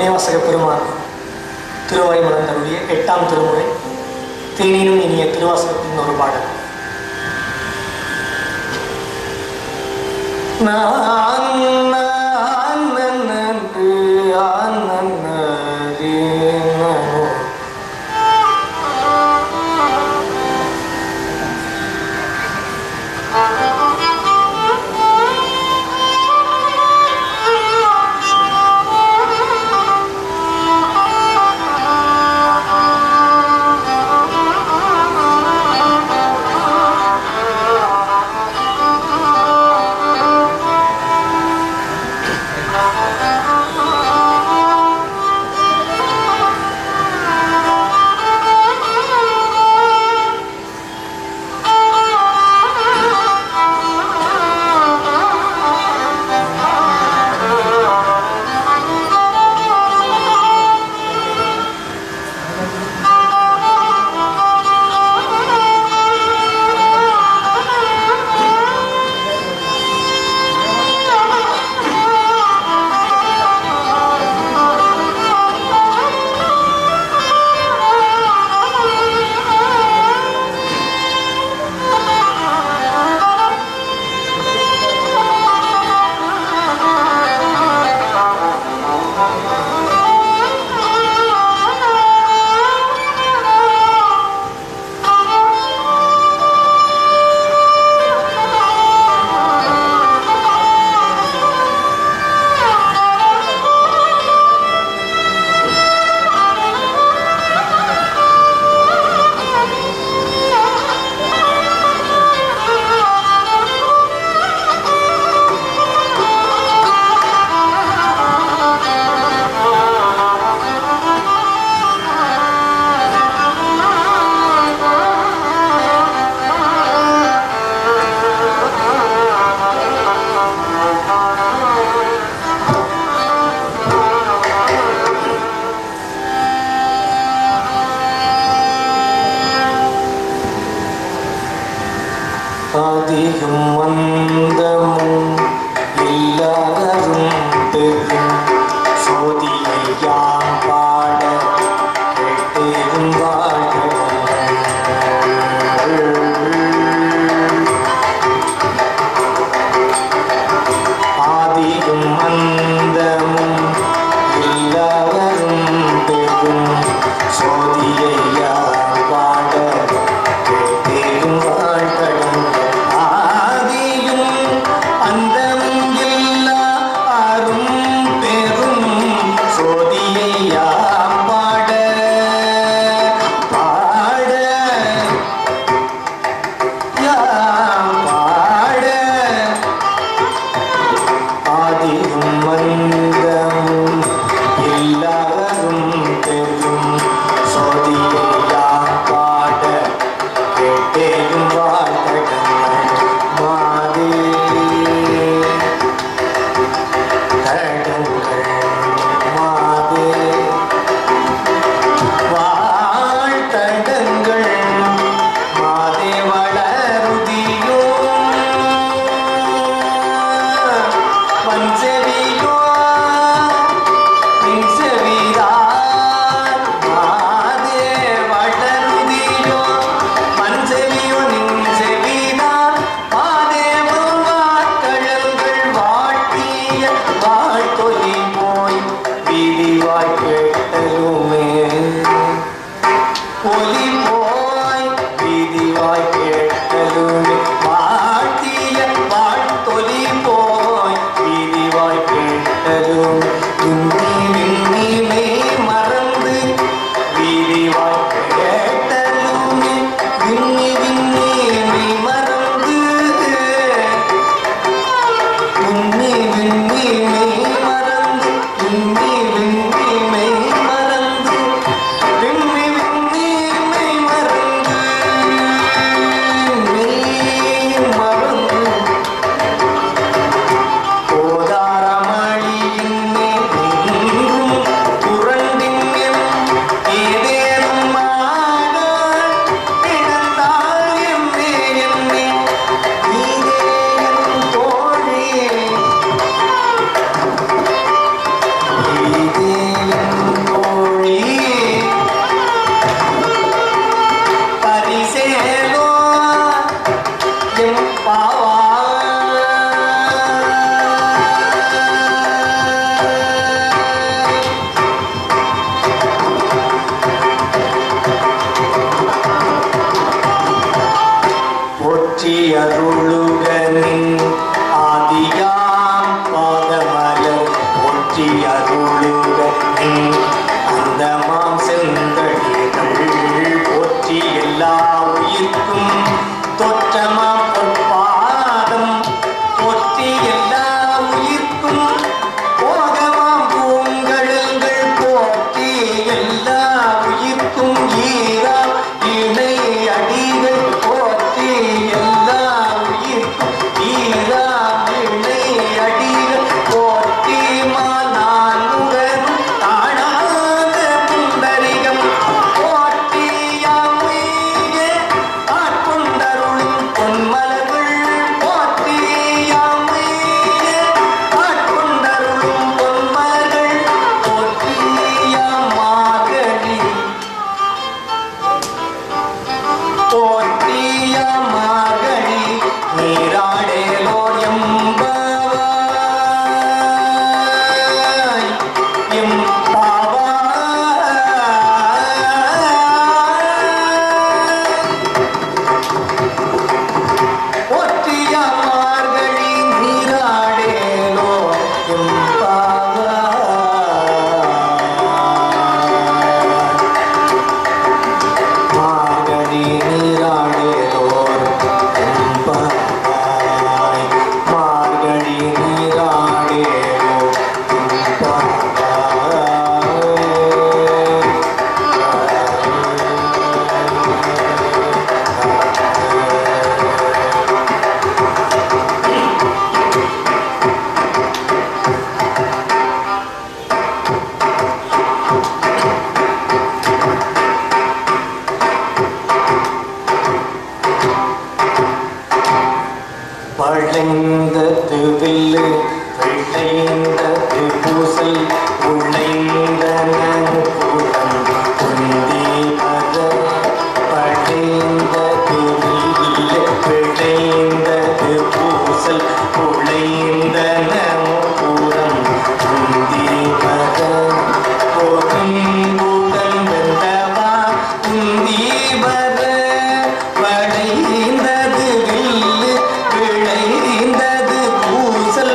மணிவாசக பெருமான் திருவாய் மலர்ந்தருடைய 8ஆம் திருமுறை தேனினும் இனிய திருவாசகத்தின் ஒரு பாடல். ஆதியும் மந்தமும் எல்லாரும் பெரும் சோதியை யாம் பாட கேட்டேரும் ஆதியும் மந்தமும் எல்லாரும் பெரும் சோதியை யாம் பாட கேட்டேரும் அந்தமும் எல்லாரும் பெரும் சோதியை அருளுகனின் ஆதியாம் பாதமலர் போற்றி அருளுகனின் அந்தமாம் செந்தடிகள் போற்றி எல்லா உயிர்க்கும் தோற்றமாம் பொற்பாதம் போற்றி எல்லா உயிர்க்கும் போகமாம் பூங்கழல்கள் போற்றி எல்லா உயிர்க்கும் ஈரா இணை அடிகள் போற்றி எல்லா உயிர்க்கும் ஈரா இணை அடிகள் போற்றி மானான் முகனும் தாழாத புண்டரிகம் போற்றி யாமையே ஆட்கொண்டருளும் பொன்மலர்கள் போற்றி யாமையே ஆட்கொண்டருளும் பொன்மலர்கள் போற்றி யாமாகடி போற்றிய மாகடி நீராடேலோர் எம்பாவாய் போற்றிய மார்கழி நீராடேலோர் எம்பாவாய் மார்கழி நீராடேலோர் எம்பாவாய் மார்கழி நீராடேலோர் பழைந்தது வில்லு வெள்ளைந்தது பூசல் உழைந்தன புறம் குந்தி பத பழைந்தது வில்லு வெள்ளைந்தது பூசல் உழைந்தன புறம் குந்தி பத பொருங்குடன் வெந்தவா குந்தி பத வளைந்தது வில்லு விளைந்தது பூசல்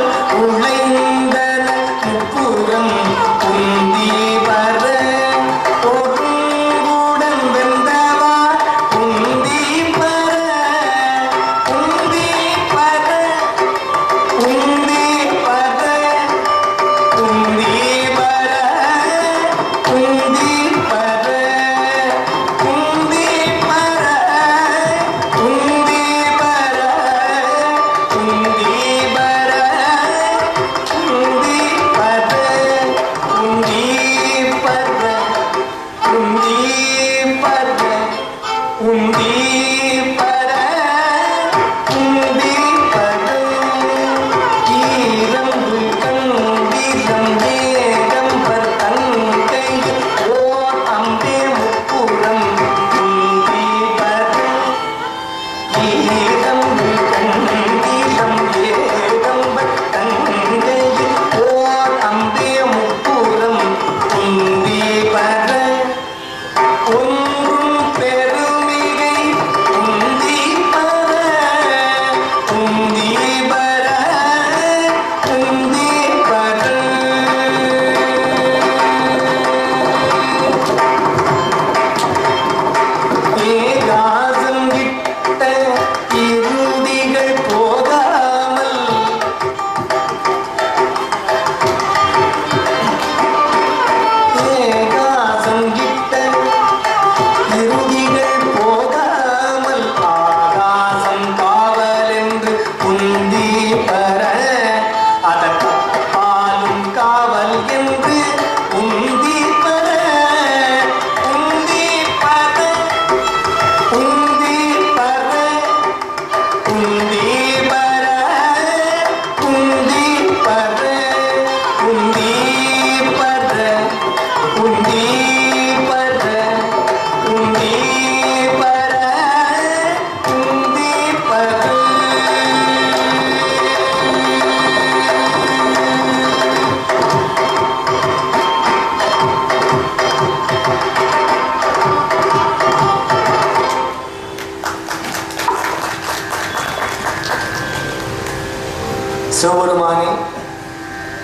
சிவபெருமானே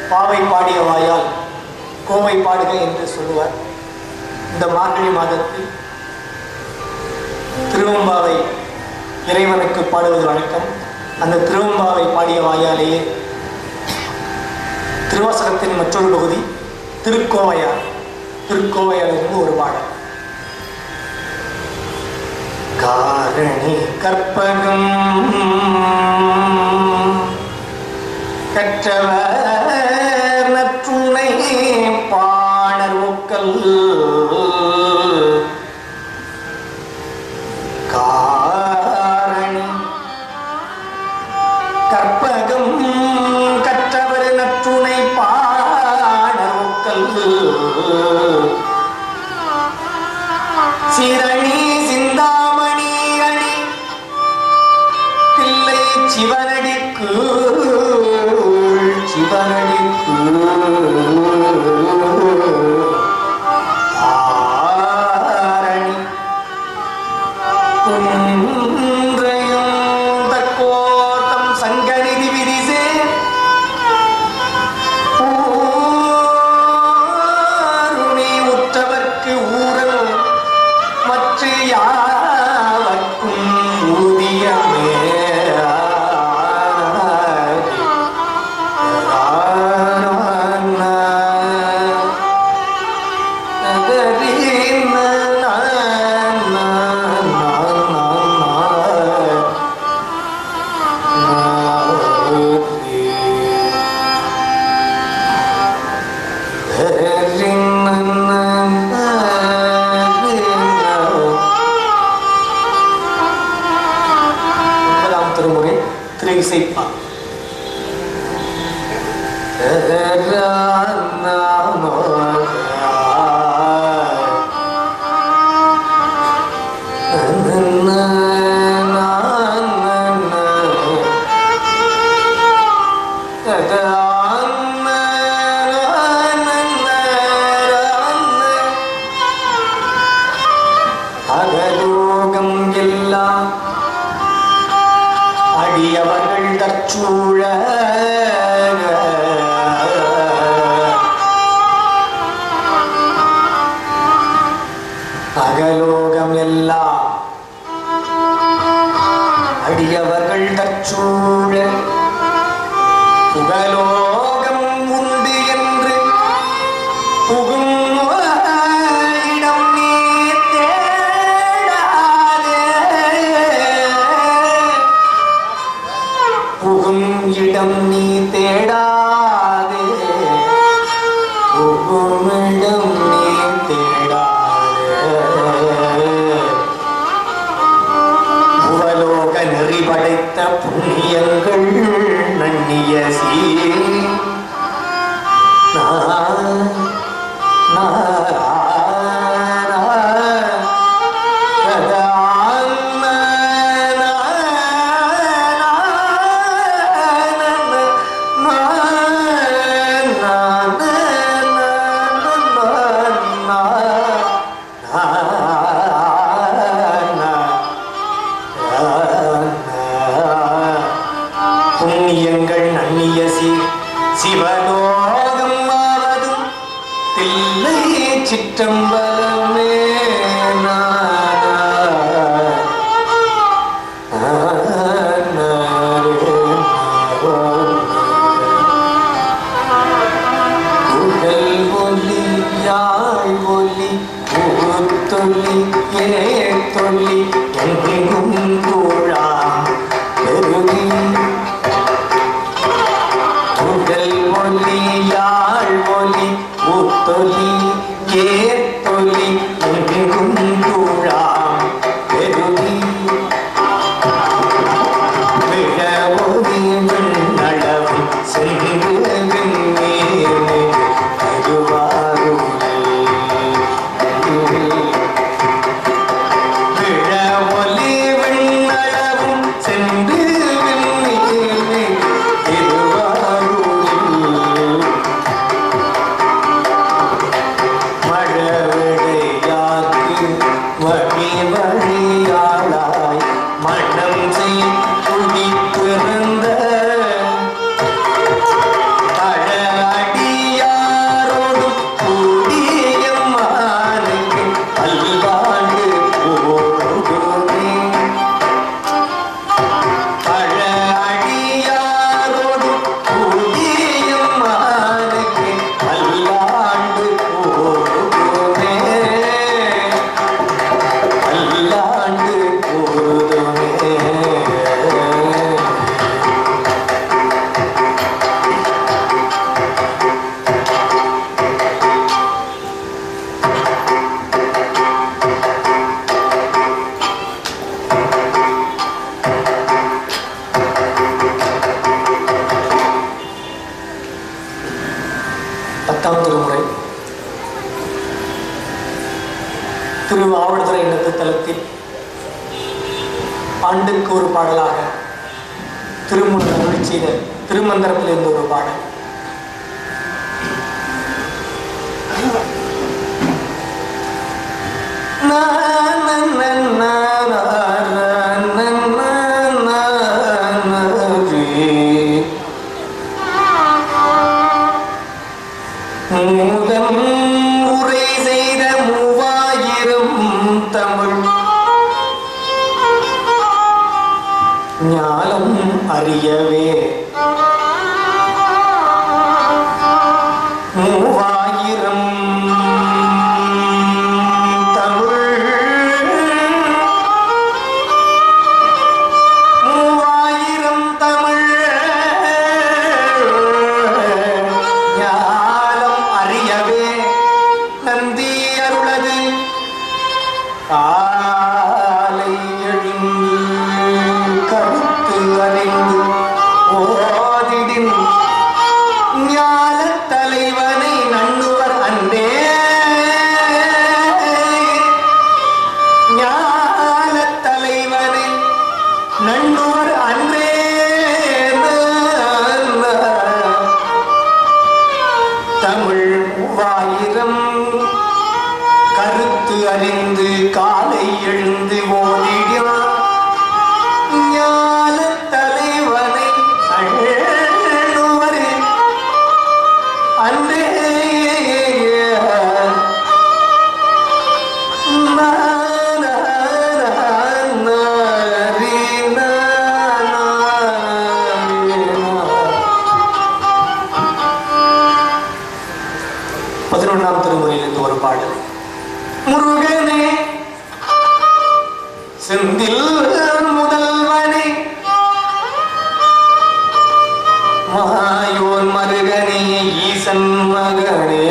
பாவை பாடிய வாயால் கோவை பாடுக என்று சொல்லுவார். இந்த மார்கழி மாதத்தில் திருவம்பாவை இறைவனுக்கு பாடுவது வழக்கம். அந்த திருவம்பாவை பாடிய வாயாலேயே திருவாசகத்தின் மற்றொரு பகுதி திருக்கோவையார். திருக்கோவையாரிலிருந்து ஒரு பாடல். காரணி கற்பகம் கற்றவர் நற்றுணை பாணர் ஒக்கல் காரணி கற்பகம் கற்றவர் நற்றுணை பாணர் ஒக்கல் சிரணி சிந்தாமணி அணி தில்லை சிவனடிக்கு சிவனடிக்கு ஆரணி குன்றையும் தக்கோத்தம் சங்கநிதி விரிசே ஊருணி உற்றவர்க்கு ஊரல் மற்ற யாவர்க்கும் ஊதியமே திருமுறை திரு இசைப்பா. அகலோகம் எல்லாம் அடியவர்கள் தற்சூழ அகலோகம் எல்லாம் அடியவர்கள் தற்சூழ புகலோகம் உண்டு என்று புகும் இடம் நீ தேடாதே புகும் இடம் நீ தேடாதே புகும் இடம் நீ தேடாதே புவலோக நெறி படைத்த புண்ணியங்கள் நன்னிய சீர் புண்ணியங்கள் நன்னிய சிவலோகம் ஆவதும் தில்லை சிற்றம்பலமே புகழ் ஒலி யாழ் ஒலி ஊத்தொல்லி ஏத்தொல்லி எங்கும் கூழாம் பெருகி புகழ் ஒலி யாழ் ஒலி ஊத்தொல்லி ஏத்தொல்லி எங்கும் கூழாம் பெருகி விழ ஒலி விண்ணளவும் சென்று விண்ணேனே திருவாரூரில் விழ ஒலி விண்ணளவும் சென்று விண்ணேனே திருவாரூரில் மழவிடையாக்கு வழி வழியாளாய் மனம் செய் குடி பிறந்த ஆவடுதுறை இனத்து தலத்தில் ஆண்டுக்கு ஒரு பாடலாக திருமுன் அருள் செய்த திருமந்திரத்தில் இருந்த ஒரு பாடல். உரை செய்த 3000 தமிழ் ஞானம் அறியவே 3000 தமிழ் 3000 தமிழ் ஞானம் அறியவே நந்தி அருளது காலை எழுந்து கருத்து அறிந்து ஓதிடின் ஞான தலைவனை நண்ணுவர் அன்றே ஞான தலைவனை நண்ணுவர் அன்றே தமிழ் 3000 கருத்து அறிந்து காலை எழுந்து ஓதிடின் ஞான தலைவனை நண்ணுவர் அன்றே பதினொன்றாம் திருமுறையிலிருந்து ஒரு பாடல். முருகனே செந்தில் முதல்வனே மாயோன் மருகனே ஈசன் மகனே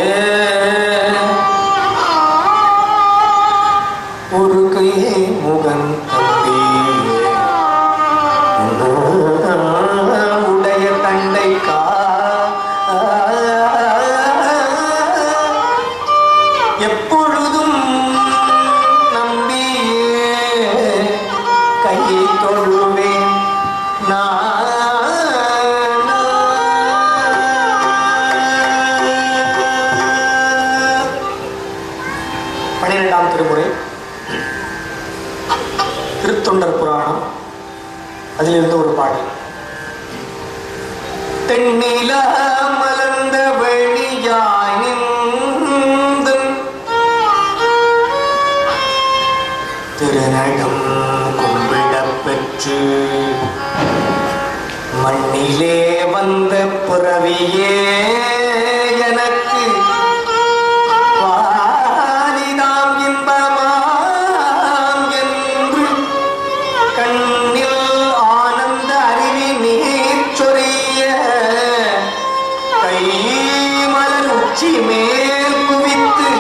ஒரு கையே முகன் தம்பி உடைய தண்டை எப்பொழுதும் நம்பியே கையை தொழுவேன் பன்னிரெண்டாம் திருமுறை திருத்தொண்டர் புராணம், அதிலிருந்து ஒரு பாடல். தென்னிலா மலர்ந்த வெளியாய் நின்று திருநடம் கும்பிடப் பெற்று மண்ணிலே வந்த பிறவியே எனக்கு வாலிதாம் இன்பமாம் என்று கண்ணில் ஆனந்த அருவி நீர் சொரிய கை மலர் உச்சி மேல் குவித்து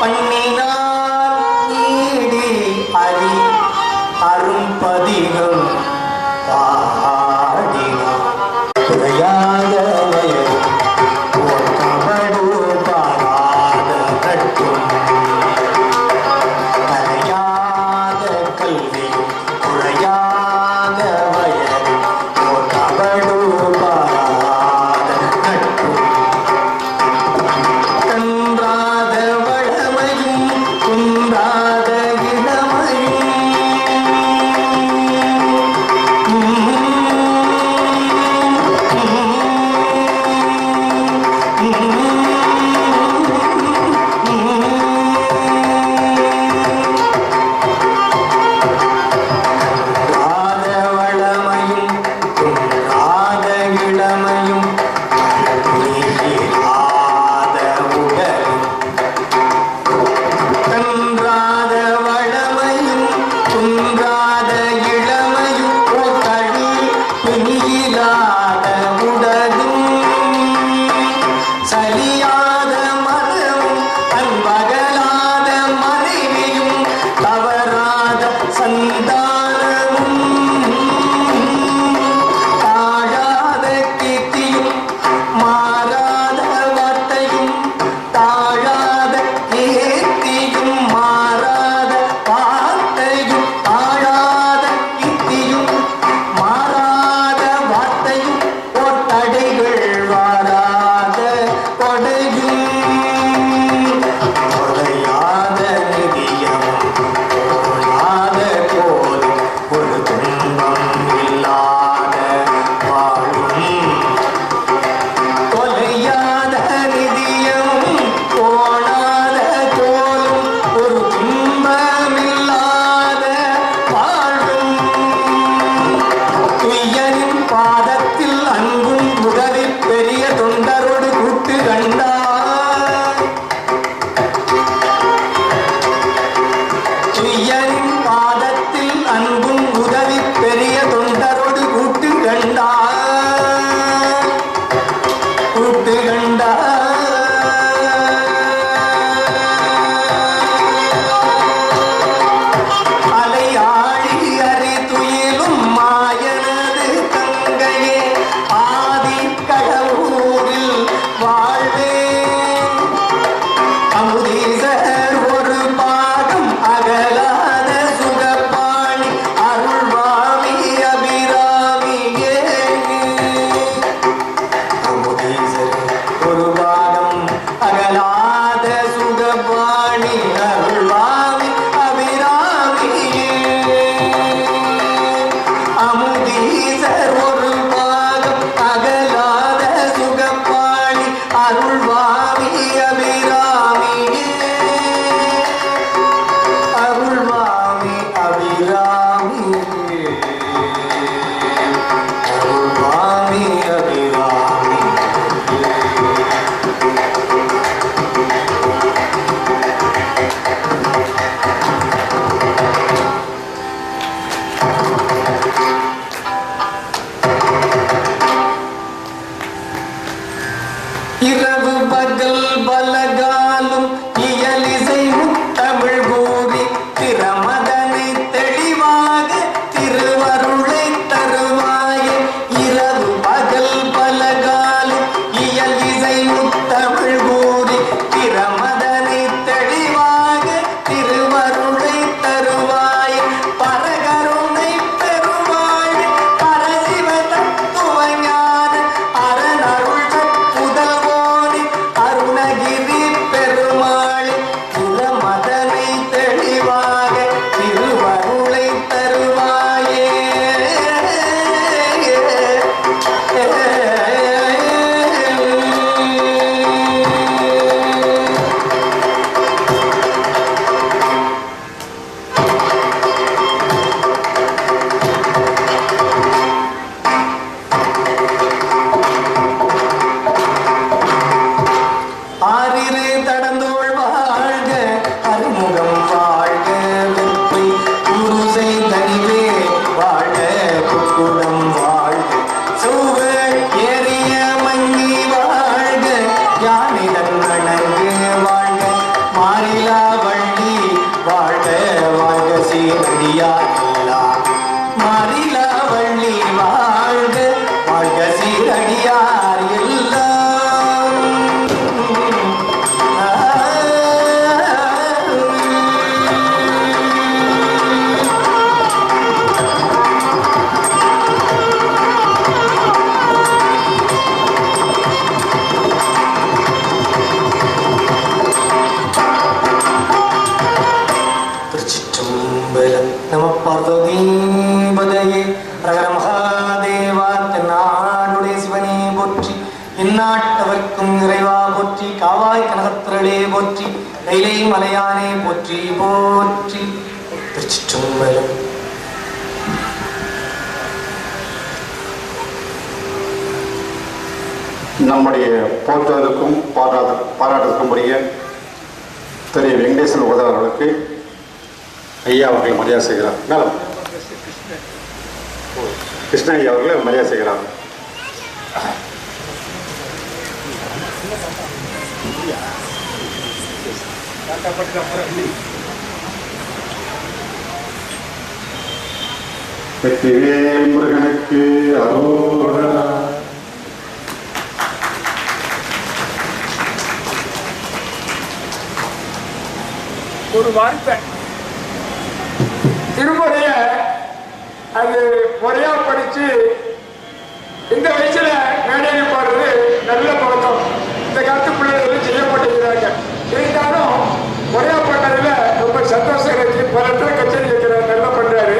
பண்ணினான் நீடி அரி அரும்பதிகம் பாடினான் குறையாத வயது ஓர்கமடு பாடாத நட்பும் கரையாத கல்வியும் குறையாத வயது ஓர்கமடு பாடாத நட்பும் கன்றாத வளமையும் குன்றாத இளமையும் இரவு பகல் பலகாலும் இயலிசை முத்தமிழ் கூறி திறமதனை தெளிவாக திருவருளை தருவாயே. இரவு பகல் பலகாலும் இயலிசை முத்தமிழ் கூறி திறமதனை தெளிவாக திருவருளை தருவாயே. பரகருணை பெருமாள் பரசிவ தத்துவஞான அரணருள் புதல்வோனி அருணகிரி பெருமாள் திருமதனை தெளிவாக திருவருளை தருவாயே. ஆறிரு தடந்தோள் வாழ்க அருமுகம் வாழ்க வெற்றி குருசை தனிவே வாழ்க குக்குடம் வாழ்க சூழல் ஏறிய மங்கி வாழ்க யானிடம் நடங்கு வாழ்க மாறிலா வள்ளி வாழ்க வாழ்க சீரடியார் எல்லாம் மாறிலா வள்ளி வாழ்க வாழ்க சீரடியார் எல்லாம். திருச்சிற்றம்பலம். நம பார்வதீபதையே ரகர மகாதேவா. தென்னாடுடைய சிவனே போற்றி, இந்நாட்டவர்க்கும் இறைவா போற்றி, காவாய் கனகத்திரளே போற்றி, கைலை மலையானே போற்றி போற்றி. திருச்சிற்றம்பலம். நம்முடைய போற்றுவதற்கும் பாராட்டுவதற்கும் உரிய திரு வெங்கடேசன் உதவர்களுக்கு ஐயா அவர்கள் மரியாதை செய்கிறார். மேலும் கிருஷ்ண ஐயா அவர்களை மரியாதை செய்கிறார். வெற்றிவேல் முருகனுக்கு அரோகரா. ஒரு வார்த்தை திருமுறைய அது முறையா படிச்சு இந்த வயசுல மேடையில் பாடுறது நல்ல பழக்கம். இந்த காலத்து பிள்ளைகள் செய்ய மாட்டேங்கிறாங்க. இருந்தாலும் முறையா பண்ணதுல ரொம்ப சந்தோஷம் இருக்கு. பல இடத்துல கச்சேரி வைக்கிறார், நல்லா பண்றாரு.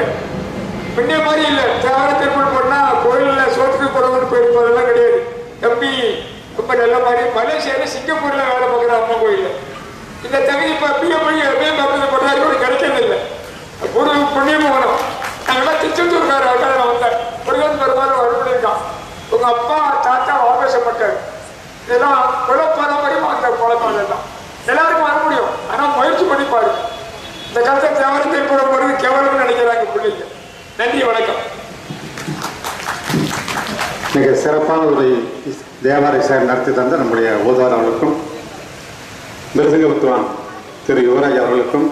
முன்னே மாதிரி இல்லை. தேவார திருப்பூர் போனா கோயில்ல சோத்துக்கு போறவங்க போயிருப்பதெல்லாம் கிடையாது. தம்பி ரொம்ப நல்ல மாதிரி மலேசியால சிங்கப்பூர்ல வேலை பார்க்குற அம்மா கோயில். இந்த தகுதி இப்போ பண்ணுறாரு கூட கிடைக்கிறது இல்லை. ஒரு புண்ணியமும் வரும். நாங்கள்லாம் திருச்செந்தூர்கார ஆட்கள் நான் வந்தேன். முருகன் பெருமாள் வரப்படிருக்கான். உங்கள் அப்பா தாத்தா ஆவேசப்பட்டார். இதெல்லாம் குலப்பாரம்பரியம் அந்த குழப்பம் தான். எல்லாருக்கும் வர முடியும். ஆனால் முயற்சி பண்ணி பாருங்க. இந்த காலத்தை தேவரத்தை போட போகிறது கேவலம்னு நினைக்கிறாங்க பிள்ளைங்க. நன்றி, வணக்கம். மிக சிறப்பான ஒரு தேவாரை சேவை நடத்தி தந்த நம்முடைய ஓதுவார் அவர்களுக்கும் மிருதங்க வித்வான் திரு யுவராஜ் அவர்களுக்கும்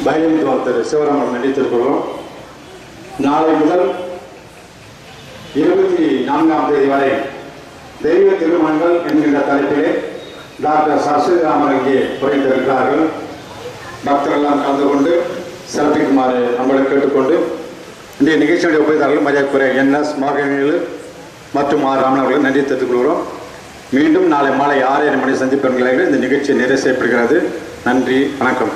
வயலின் வித்வான் திரு சிவராமன் நடித்திருக்கிறோம். நாளை முதல் 24ஆம் தேதி வரை தெய்வ திருமணங்கள் என்கின்ற தலைப்பிலே டாக்டர் சரஸ்வதி ராமன் இங்கே புரிந்திருக்கிறார்கள். பக்தர்களெல்லாம் கலந்து கொண்டு சிறப்பிக்குமாறு நம்மளை கேட்டுக்கொண்டு இன்றைய நிகழ்ச்சியுடைய ஒப்பைதாரர்கள் மரியாதைக்குரிய NS மார்கனில் மற்றும் ஆர் ராமன் அவர்களை நன்றி தெரிவித்துக் கொள்கிறோம். மீண்டும் நாளை மாலை 6:30 மணி சந்திப்பு இந்த நிகழ்ச்சி நிறைவு செய்யப்படுகிறது. நன்றி, வணக்கம்.